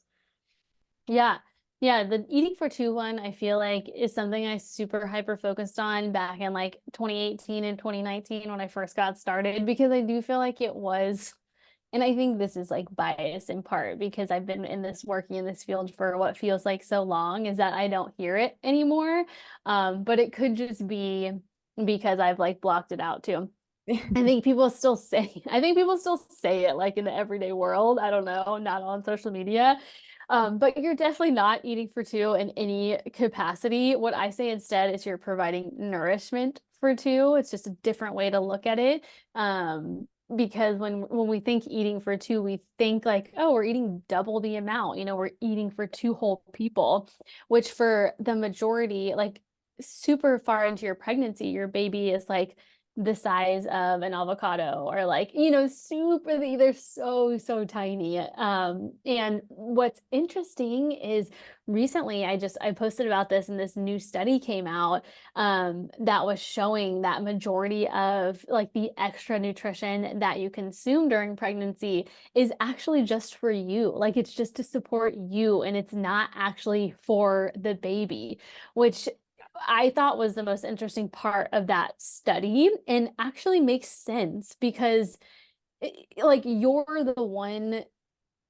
Yeah. Yeah, the eating for two one, I feel like is something I super hyper focused on back in like 2018 and 2019 when I first got started because I do feel like it was, and I think this is like bias in part because I've been in this working in this field for what feels like so long is that I don't hear it anymore. But it could just be because I've like blocked it out too. I think people still say it like in the everyday world. I don't know, not on social media. But you're definitely not eating for two in any capacity. What I say instead is you're providing nourishment for two. It's just a different way to look at it. Because when we think eating for two, we think like, oh, we're eating double the amount. We're eating for two whole people, which for the majority, like super far into your pregnancy, your baby is like the size of an avocado or like, super, they're so, so tiny. And what's interesting is recently I posted about this and this new study came out that was showing that majority of like the extra nutrition that you consume during pregnancy is actually just for you. Like it's just to support you and it's not actually for the baby, which I thought was the most interesting part of that study and actually makes sense because like you're the one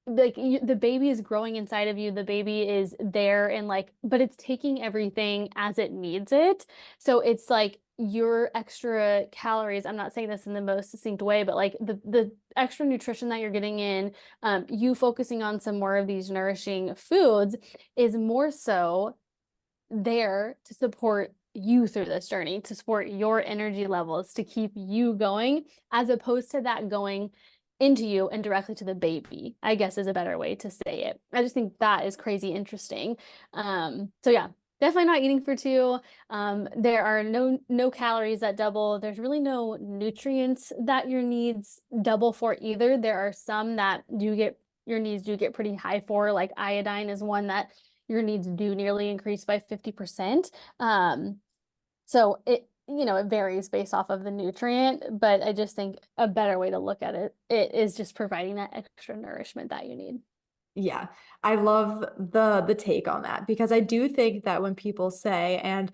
like the baby is growing inside of you, the baby is there and like but it's taking everything as it needs it. So it's like your extra calories, I'm not saying this in the most succinct way, but like the extra nutrition that you're getting in, you focusing on some more of these nourishing foods is more so there to support you through this journey, to support your energy levels, to keep you going, as opposed to that going into you and directly to the baby, I guess is a better way to say it. I just think that is crazy interesting. So yeah, definitely not eating for two. There are no calories that double. There's really no nutrients that your needs double for either. There are some that your needs do get pretty high for, like iodine is one that your needs do nearly increase by 50%. So it varies based off of the nutrient, but I just think a better way to look at it is just providing that extra nourishment that you need. Yeah, I love the take on that because I do think that when people say, and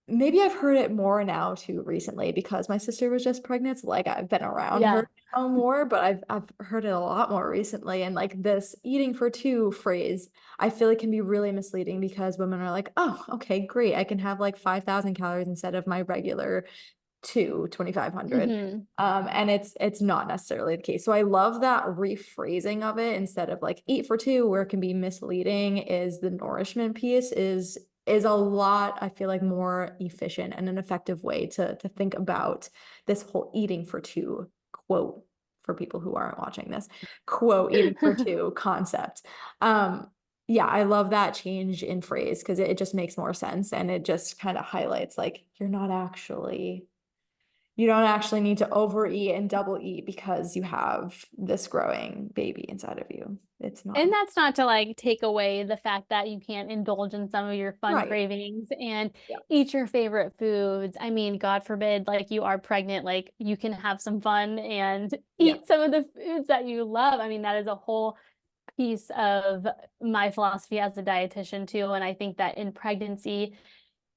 maybe I've heard it more now too recently because my sister was just pregnant. So like I've been around Yeah. her now more, but I've heard it a lot more recently. And like this eating for two phrase, I feel like can be really misleading because women are like, oh, okay, great. I can have like 5,000 calories instead of my regular 2,500. Hmm. And it's not necessarily the case. So I love that rephrasing of it instead of like eat for two, where it can be misleading, is the nourishment piece is a lot, I feel like, more efficient and an effective way to think about this whole eating for two quote, for people who aren't watching this, quote, eating for two concept. Yeah, I love that change in phrase because it just makes more sense and it just kind of highlights like you don't actually need to overeat and double eat because you have this growing baby inside of you. It's not. And that's not to like take away the fact that you can't indulge in some of your fun Right. cravings and Yeah. eat your favorite foods. I mean, God forbid, like you are pregnant, like you can have some fun and Yeah. eat some of the foods that you love. I mean, that is a whole piece of my philosophy as a dietitian too. And I think that in pregnancy,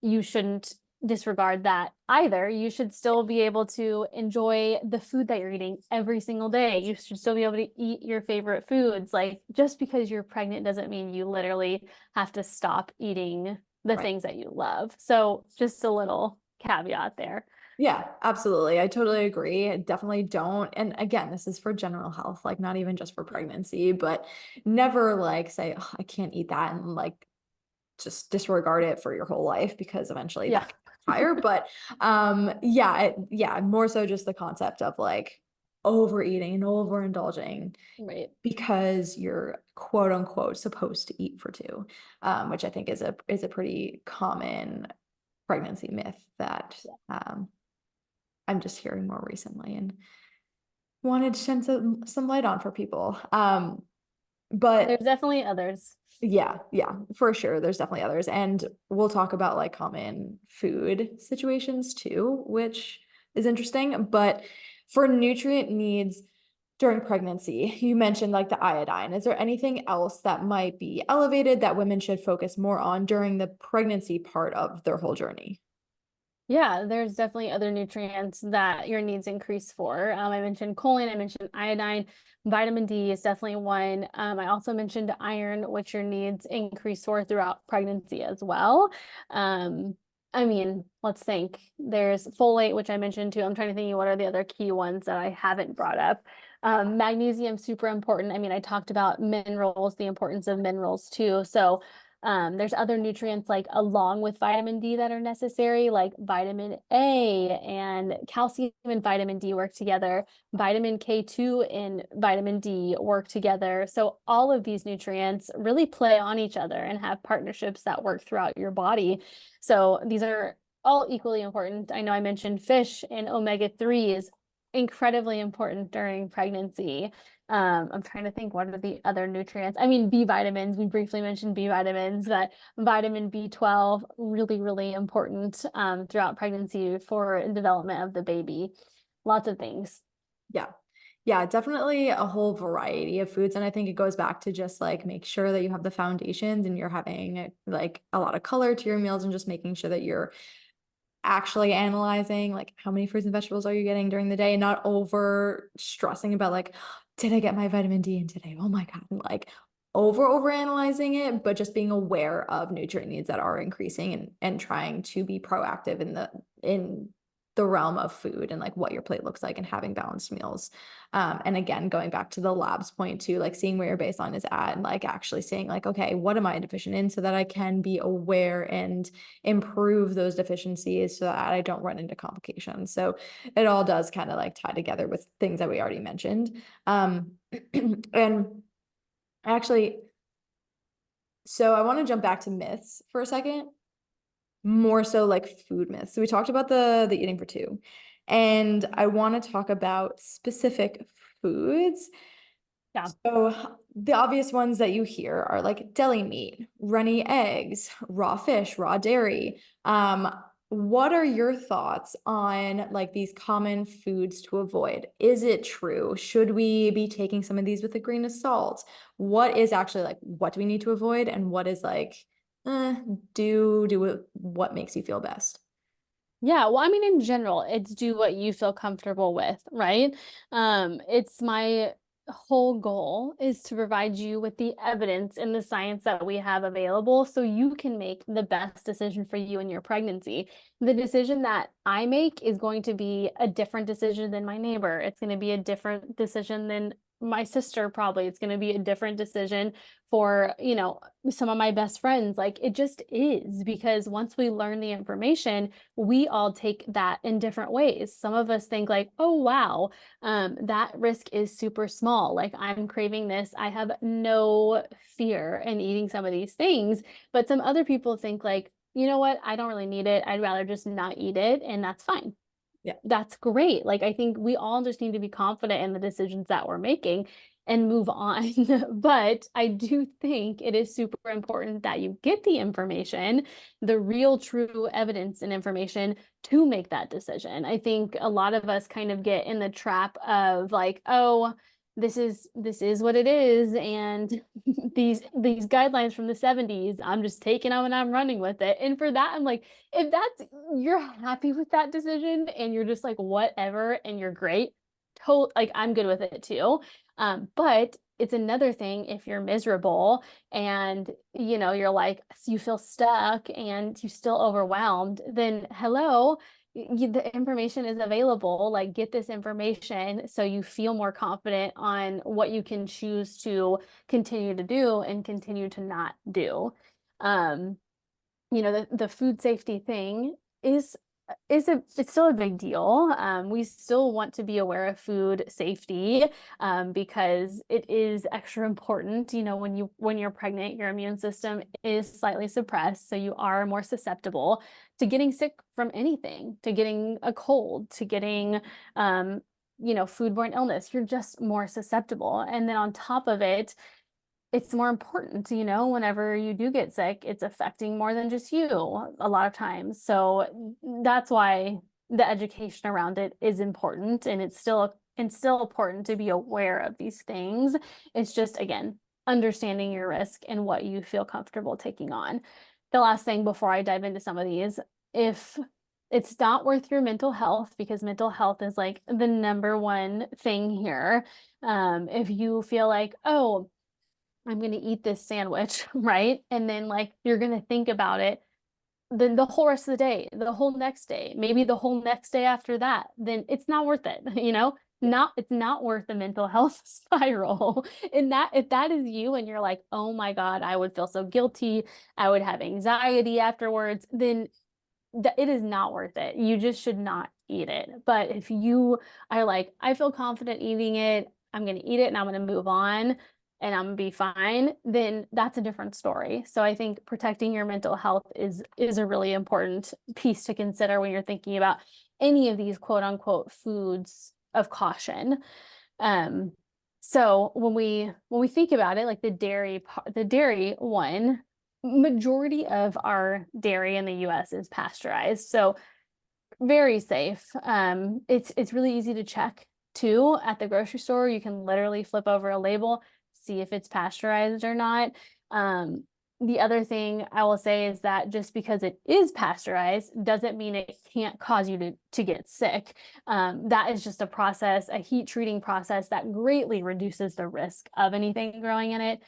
you shouldn't disregard that either. You should still be able to enjoy the food that you're eating every single day. You should still be able to eat your favorite foods. Like just because you're pregnant doesn't mean you literally have to stop eating the Right. things that you love. So just a little caveat there. Yeah, absolutely. I totally agree. I definitely don't. And again, this is for general health, like not even just for Yeah. pregnancy, but never like say, oh, I can't eat that and like just disregard it for your whole life because eventually Yeah. that can backfire. But yeah, more so just the concept of like overeating and overindulging Right. because you're quote unquote supposed to eat for two, which I think is a pretty common pregnancy myth that Yeah. I'm just hearing more recently and wanted to shed some light on for people. There's But definitely others. yeah, for sure. There's definitely others. And we'll talk about like common food situations too, which is interesting. But for nutrient needs during pregnancy, you mentioned like the iodine. Is there anything else that might be elevated that women should focus more on during the pregnancy part of their whole journey? Yeah, there's definitely other nutrients that your needs increase for. I mentioned choline, I mentioned iodine, vitamin D is definitely one. I also mentioned iron, which your needs increase for throughout pregnancy as well. Um, I mean, let's think. There's folate, which I mentioned too. I'm trying to think what are the other key ones that I haven't brought up. Magnesium, super important. I mean, I talked about minerals, the importance of minerals too. So there's other nutrients like along with vitamin D that are necessary, like vitamin A and calcium and vitamin D work together. Vitamin K2 and vitamin D work together. So all of these nutrients really play on each other and have partnerships that work throughout your body. So these are all equally important. I know I mentioned fish and omega-3 is incredibly important during pregnancy. I'm trying to think what are the other nutrients. I mean, B vitamins, we briefly mentioned B vitamins, but vitamin B12, really, really important throughout pregnancy for development of the baby. Lots of things. Yeah. Yeah, definitely a whole variety of foods. And I think it goes back to just like make sure that you have the foundations and you're having like a lot of color to your meals and just making sure that you're actually analyzing like how many fruits and vegetables are you getting during the day and not over stressing about like, did I get my vitamin D in today? Oh my God. And like over analyzing it, but just being aware of nutrient needs that are increasing and trying to be proactive in the realm of food and like what your plate looks like and having balanced meals. And again, going back to the labs point too, like seeing where your baseline is at and like actually saying like, okay, what am I deficient in so that I can be aware and improve those deficiencies so that I don't run into complications. So it all does kind of like tie together with things that we already mentioned. And actually, so I want to jump back to myths for a second, more so like food myths. So we talked about the eating for two, and I want to talk about specific foods. Yeah. So the obvious ones that you hear are like deli meat, runny eggs, raw fish, raw dairy. What are your thoughts on like these common foods to avoid? Is it true? Should we be taking some of these with a grain of salt? What is actually like what do we need to avoid and what is like do what makes you feel best? Yeah, well, I mean, in general, it's do what you feel comfortable with, right? It's my whole goal is to provide you with the evidence and the science that we have available so you can make the best decision for you in your pregnancy. The decision that I make is going to be a different decision than my neighbor. It's going to be a different decision than my sister, probably. It's going to be a different decision for, some of my best friends. Like it just is because once we learn the information, we all take that in different ways. Some of us think like, oh, wow, that risk is super small. Like I'm craving this. I have no fear in eating some of these things. But some other people think like, you know what? I don't really need it. I'd rather just not eat it. And that's fine. Yeah. That's great. Like I think we all just need to be confident in the decisions that we're making and move on. But I do think it is super important that you get the information, the real true evidence and information to make that decision. I think a lot of us kind of get in the trap of like, oh, this is what it is, and these guidelines from the 70s, I'm just taking them and I'm running with it. And for that, I'm like, if that's you're happy with that decision and you're just like whatever and you're great, like I'm good with it too. But it's another thing if you're miserable and you're like you feel stuck and you still overwhelmed, then hello, the information is available. Like get this information so you feel more confident on what you can choose to continue to do and continue to not do. Um, the food safety thing it's still a big deal. We still want to be aware of food safety because it is extra important. When you're pregnant, your immune system is slightly suppressed, so you are more susceptible to getting sick from anything, to getting a cold, to getting foodborne illness. You're just more susceptible. And then on top of it, it's more important, whenever you do get sick, it's affecting more than just you a lot of times. So that's why the education around it is important, and it's still important to be aware of these things. It's just, again, understanding your risk and what you feel comfortable taking on. The last thing before I dive into some of these, if it's not worth your mental health, because mental health is like the number one thing here. If you feel like, oh, I'm going to eat this sandwich, right? And then like you're going to think about it then the whole rest of the day, the whole next day, maybe the whole next day after that, then it's not worth it, it's not worth the mental health spiral. And that if that is you and you're like, "Oh my God, I would feel so guilty, I would have anxiety afterwards," then it is not worth it. You just should not eat it. But if you are like, I feel confident eating it, I'm going to eat it and I'm going to move on and I'm going to be fine, then that's a different story. So I think protecting your mental health is a really important piece to consider when you're thinking about any of these quote unquote foods of caution. Um, so when we think about it, like the dairy one, majority of our dairy in the US is pasteurized. So very safe. It's really easy to check too at the grocery store. You can literally flip over a label, see if it's pasteurized or not. Um, the other thing I will say is that just because it is pasteurized doesn't mean it can't cause you to get sick. That is just a process, a heat treating process that greatly reduces the risk of anything growing in it.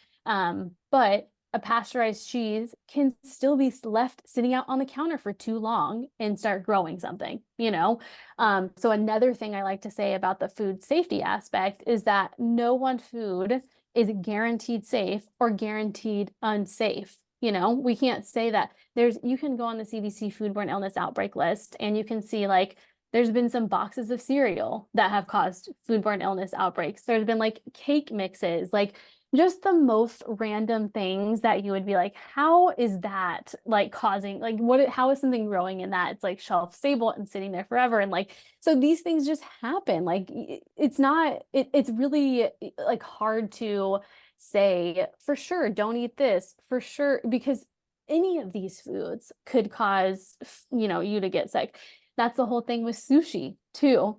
But a pasteurized cheese can still be left sitting out on the counter for too long and start growing something. So another thing I like to say about the food safety aspect is that no one food is guaranteed safe or guaranteed unsafe. We can't say that. You can go on the CDC foodborne illness outbreak list and you can see like there's been some boxes of cereal that have caused foodborne illness outbreaks. There's been like cake mixes, like just the most random things that you would be like, how is that like causing, like how is something growing in that? It's like shelf stable and sitting there forever. And like, so these things just happen. Like it's really like hard to say for sure, don't eat this for sure, because any of these foods could cause, you to get sick. That's the whole thing with sushi too.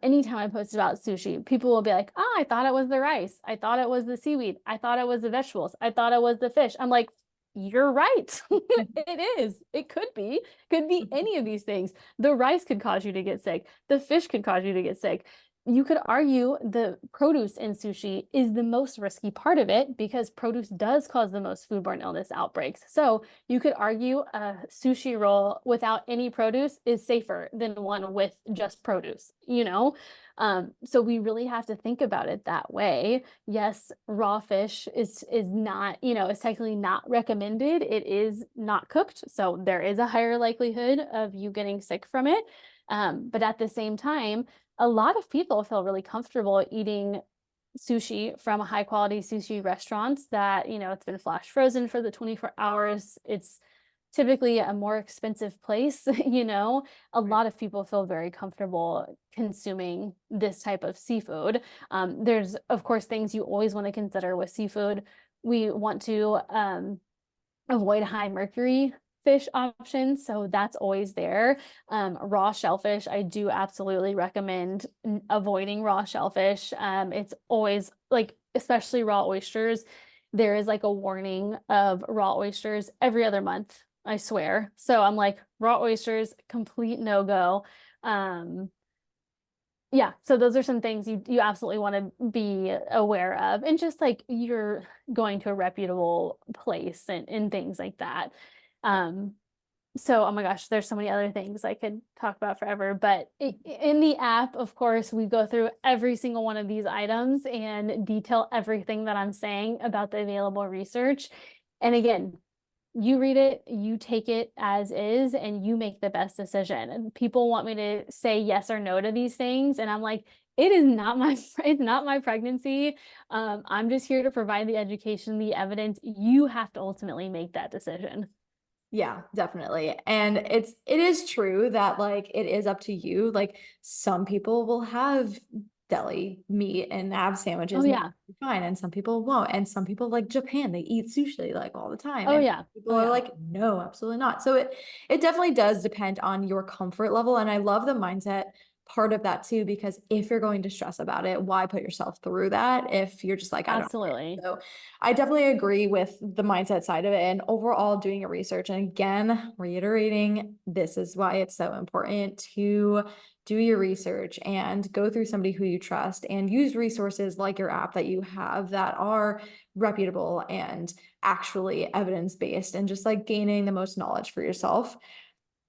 Anytime I post about sushi, people will be like, "Oh, I thought it was the rice. I thought it was the seaweed. I thought it was the vegetables. I thought it was the fish." I'm like, you're right. It is. It could be any of these things. The rice could cause you to get sick. The fish could cause you to get sick. You could argue the produce in sushi is the most risky part of it because produce does cause the most foodborne illness outbreaks. So you could argue a sushi roll without any produce is safer than one with just produce, you know? So we really have to think about it that way. Yes, raw fish is not, is technically not recommended. It is not cooked, so there is a higher likelihood of you getting sick from it. But at the same time, a lot of people feel really comfortable eating sushi from a high quality sushi restaurants that, it's been flash frozen for the 24 hours. It's typically a more expensive place, a Right. lot of people feel very comfortable consuming this type of seafood. There's, of course, things you always want to consider with seafood. We want to avoid high mercury fish options, so that's always there. Raw shellfish, I do absolutely recommend avoiding raw shellfish. It's always like, especially raw oysters, there is like a warning of raw oysters every other month, I swear. So I'm like, raw oysters, complete no-go. Yeah, so those are some things you absolutely want to be aware of, and just like you're going to a reputable place and things like that. Um, so, oh my gosh, there's so many other things I could talk about forever. But in the app, of course, we go through every single one of these items and detail everything that I'm saying about the available research. And again, you read it, you take it as is, and you make the best decision. And people want me to say yes or no to these things, and I'm like, it is not my it's not my pregnancy. I'm just here to provide the education, the evidence. You have to ultimately make that decision. Yeah, definitely. And it is true that like it is up to you. Like some people will have deli meat and have Oh sandwiches and yeah. be fine, and some people won't. And some people like Japan, they eat sushi like all the time. Oh And yeah. people Oh are yeah. like, no, absolutely not. So it definitely does depend on your comfort level. And I love the mindset part of that too, because if you're going to stress about it, why put yourself through that if you're just like, I don't care. Absolutely. So I definitely agree with the mindset side of it and overall doing your research. And again, reiterating, this is why it's so important to do your research and go through somebody who you trust and use resources like your app that you have that are reputable and actually evidence-based and just like gaining the most knowledge for yourself.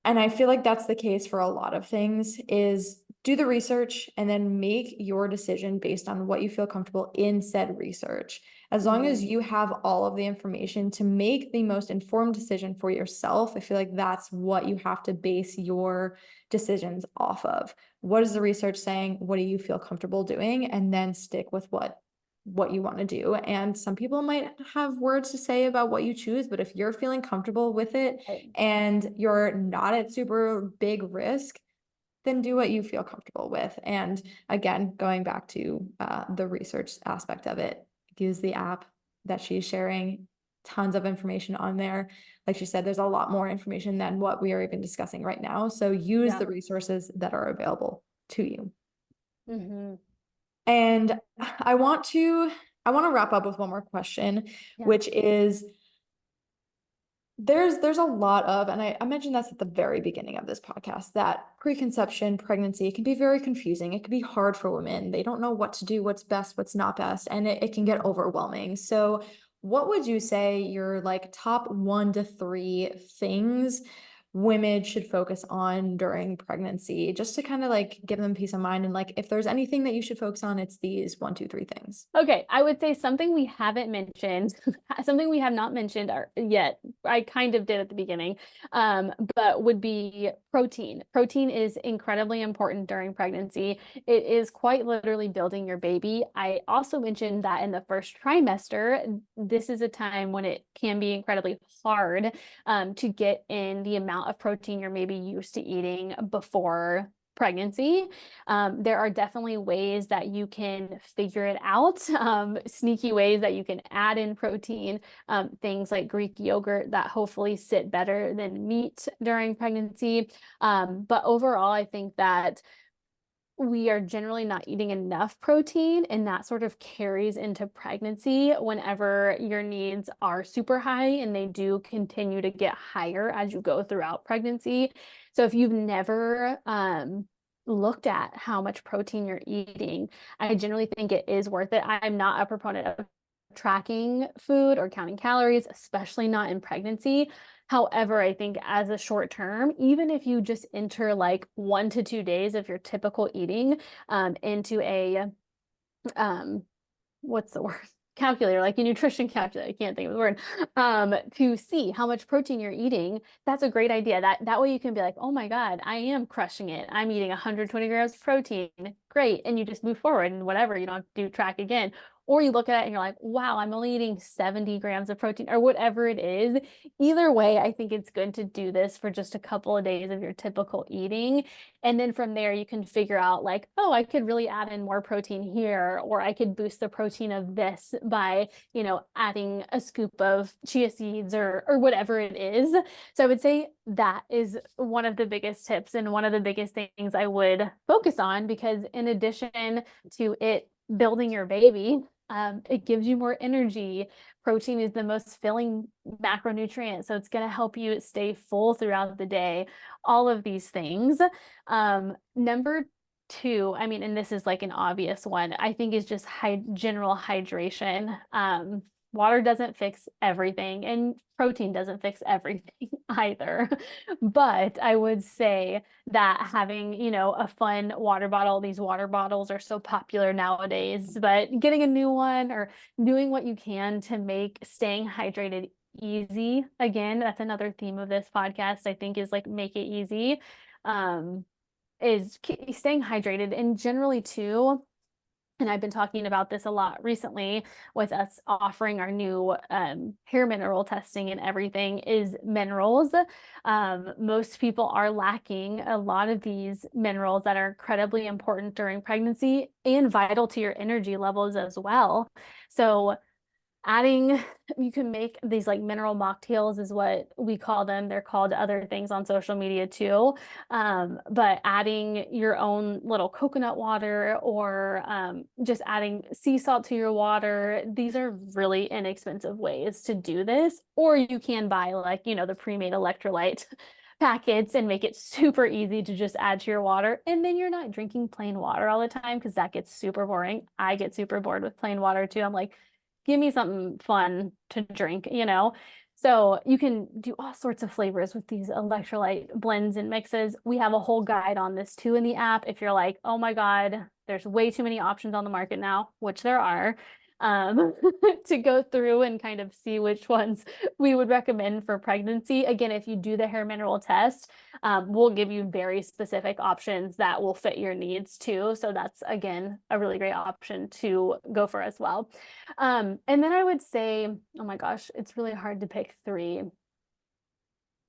And I feel like that's the case for a lot of things is do the research and then make your decision based on what you feel comfortable in said research. As long as Mhm. you have all of the information to make the most informed decision for yourself, I feel like that's what you have to base your decisions off of. What is the research saying? What do you feel comfortable doing? And then stick with what you want to do. And some people might have words to say about what you choose, but if you're feeling comfortable with it Right. and you're not at super big risk, then do what you feel comfortable with. And again, going back to the research aspect of it, use the app that she's sharing, tons of information on there. Like she said, there's a lot more information than what we are even discussing right now. So use Yeah. the resources that are available to you. Hmm. And I want to wrap up with one more question, Yeah. which is there's a lot of, and I mentioned that's at the very beginning of this podcast, that preconception, pregnancy, it can be very confusing. It can be hard for women. They don't know what to do, what's best, what's not best, and it can get overwhelming. So what would you say your like top 1 to 3 things women should focus on during pregnancy, just to kind of like give them peace of mind? And like, if there's anything that you should focus on, it's these 1, 2, 3 things. Okay, I would say something we haven't mentioned, something we have not mentioned yet. I kind of did at the beginning, but would be protein. Protein is incredibly important during pregnancy. It is quite literally building your baby. I also mentioned that in the first trimester, this is a time when it can be incredibly hard to get in the amount of protein you're maybe used to eating before pregnancy. There are definitely ways that you can figure it out, sneaky ways that you can add in protein, things like Greek yogurt that hopefully sit better than meat during pregnancy. But overall, I think that we are generally not eating enough protein, and that sort of carries into pregnancy whenever your needs are super high, and they do continue to get higher as you go throughout pregnancy. So if you've never looked at how much protein you're eating, I generally think it is worth it. I'm not a proponent of tracking food or counting calories, especially not in pregnancy. However, I think as a short term, even if you just enter like 1 to 2 days of your typical eating into a um, what's the word? Calculator, like a nutrition calculator. I can't think of the word. To see how much protein you're eating, that's a great idea. That way you can be like, oh my God, I am crushing it. I'm eating 120 grams of protein. Great. And you just move forward and whatever, you don't have to do track again. Or you look at it and you're like, wow, I'm only eating 70 grams of protein or whatever it is. Either way, I think it's good to do this for just a couple of days of your typical eating. And then from there, you can figure out like, oh, I could really add in more protein here, or I could boost the protein of this by, adding a scoop of chia seeds or whatever it is. So I would say that is one of the biggest tips and one of the biggest things I would focus on, because in addition to it building your baby, it gives you more energy. Protein is the most filling macronutrient, so it's going to help you stay full throughout the day. All of these things. Number two, I mean, and this is like an obvious one, I think is just general hydration. Water doesn't fix everything, and protein doesn't fix everything either. But I would say that having, a fun water bottle, these water bottles are so popular nowadays, but getting a new one or doing what you can to make staying hydrated easy. Again, that's another theme of this podcast, I think, is like make it easy. Is staying hydrated, and generally too, and I've been talking about this a lot recently with us offering our new hair mineral testing and everything, is minerals. Most people are lacking a lot of these minerals that are incredibly important during pregnancy and vital to your energy levels as well. So adding, you can make these like mineral mocktails is what we call them. They're called other things on social media too. But adding your own little coconut water, or just adding sea salt to your water, these are really inexpensive ways to do this. Or you can buy like, the pre-made electrolyte packets and make it super easy to just add to your water. And then you're not drinking plain water all the time, because that gets super boring. I get super bored with plain water too. I'm like, give me something fun to drink. So you can do all sorts of flavors with these electrolyte blends and mixes. We have a whole guide on this too in the app. If you're like, oh my God, there's way too many options on the market now, which there are, to go through and kind of see which ones we would recommend for pregnancy. Again, if you do the hair mineral test, we'll give you very specific options that will fit your needs too. So that's, again, a really great option to go for as well. And then I would say, oh my gosh, it's really hard to pick 3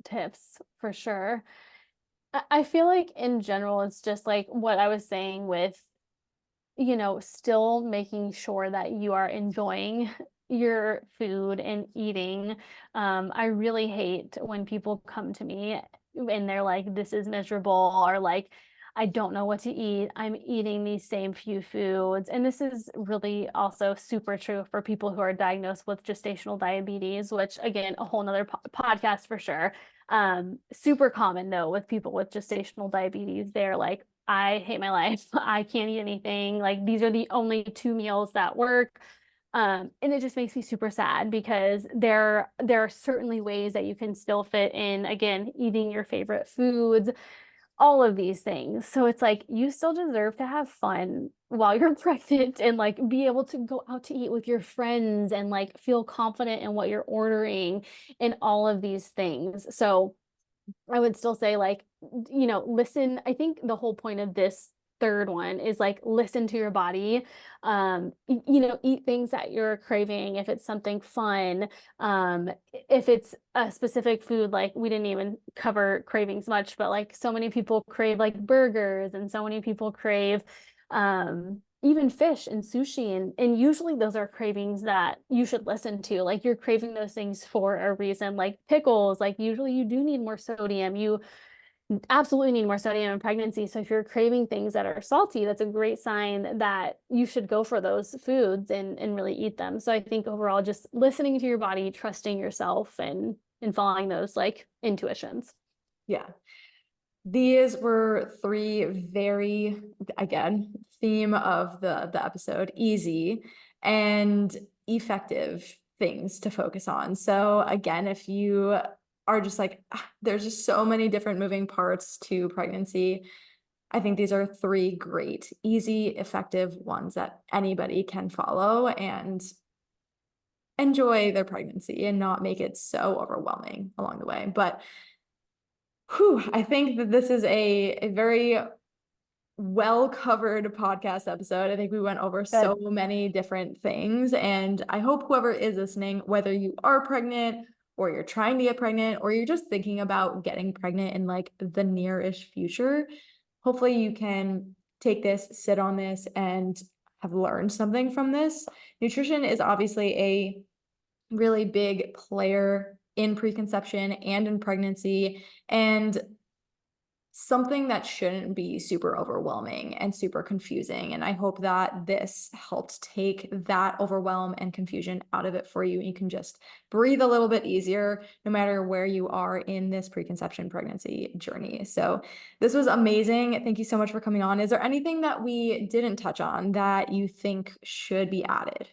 tips for sure. I feel like in general, it's just like what I was saying with, still making sure that you are enjoying your food and eating. I really hate when people come to me and they're like, this is miserable, or like, I don't know what to eat. I'm eating these same few foods. And this is really also super true for people who are diagnosed with gestational diabetes, which, again, a whole nother podcast for sure. Super common though with people with gestational diabetes. They're like, I hate my life. I can't eat anything. Like, these are the only 2 meals that work. And it just makes me super sad, because there are certainly ways that you can still fit in, again, eating your favorite foods, all of these things. So it's like, you still deserve to have fun while you're pregnant, and like be able to go out to eat with your friends and like feel confident in what you're ordering and all of these things. So I would still say, like, listen. I think the whole point of this third one is like, listen to your body. Eat things that you're craving. If it's something fun, if it's a specific food, like we didn't even cover cravings much, but like so many people crave like burgers, and so many people crave even fish and sushi, and usually those are cravings that you should listen to. Like, you're craving those things for a reason. Like pickles, like usually you do need more sodium. absolutely need more sodium in pregnancy. So if you're craving things that are salty, that's a great sign that you should go for those foods and really eat them. So I think overall, just listening to your body, trusting yourself, and following those like intuitions. Yeah. These were three very, again, theme of the episode, easy and effective things to focus on. So again, if you are just like, there's just so many different moving parts to pregnancy, I think these are three great, easy, effective ones that anybody can follow and enjoy their pregnancy and not make it so overwhelming along the way. But I think that this is a very well covered podcast episode. I think we went over so Good. many different things, and I hope whoever is listening, whether you are pregnant or you're trying to get pregnant or you're just thinking about getting pregnant in like the near-ish future, hopefully you can take this, sit on this, and have learned something from this. Nutrition is obviously a really big player in preconception and in pregnancy, and something that shouldn't be super overwhelming and super confusing. And I hope that this helped take that overwhelm and confusion out of it for you. And you can just breathe a little bit easier no matter where you are in this preconception pregnancy journey. So this was amazing. Thank you so much for coming on. Is there anything that we didn't touch on that you think should be added?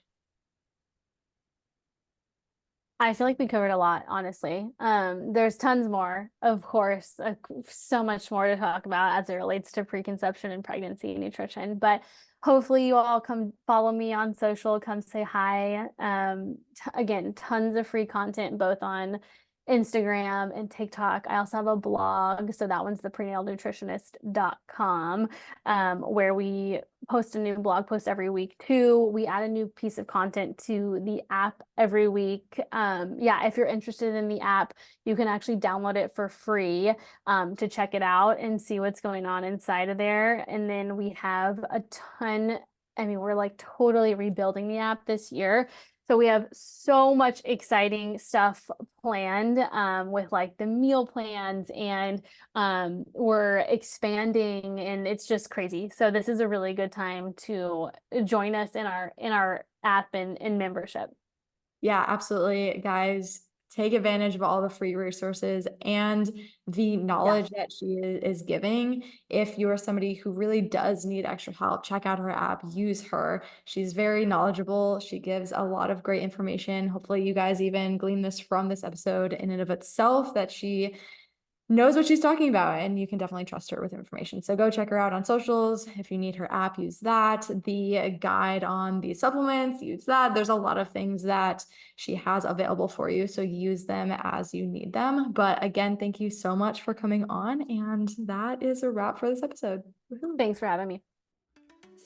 I feel like we covered a lot, honestly. There's tons more, of course, so much more to talk about as it relates to preconception and pregnancy nutrition. But hopefully, you all come follow me on social, come say hi. Again, tons of free content both on Instagram and TikTok. I also have a blog, so that one's the prenatalnutritionist.com, where we post a new blog post every week too. We add a new piece of content to the app every week. Yeah, if you're interested in the app, you can actually download it for free to check it out and see what's going on inside of there. And then we have a ton. I mean, we're like totally rebuilding the app this year. So we have so much exciting stuff planned with like the meal plans, and we're expanding, and it's just crazy. So this is a really good time to join us in our app and membership. Yeah, absolutely. Guys, take advantage of all the free resources and the Yeah. knowledge that she is giving. If you are somebody who really does need extra help, check out her app, use her. She's very knowledgeable. She gives a lot of great information. Hopefully, you guys even glean this from this episode in and of itself, that she knows what she's talking about, and you can definitely trust her with information. So go check her out on socials. If you need her app, use that. The guide on the supplements, use that. There's a lot of things that she has available for you, so use them as you need them. But again, thank you so much for coming on, and that is a wrap for this episode. Woo-hoo. Thanks for having me.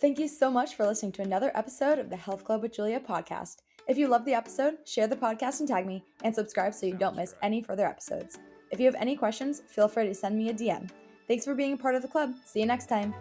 Thank you so much for listening to another episode of the Health Club with Julia podcast. If you loved the episode, share the podcast and tag me, and subscribe so you don't miss any further episodes. If you have any questions, feel free to send me a DM. Thanks for being a part of the club. See you next time.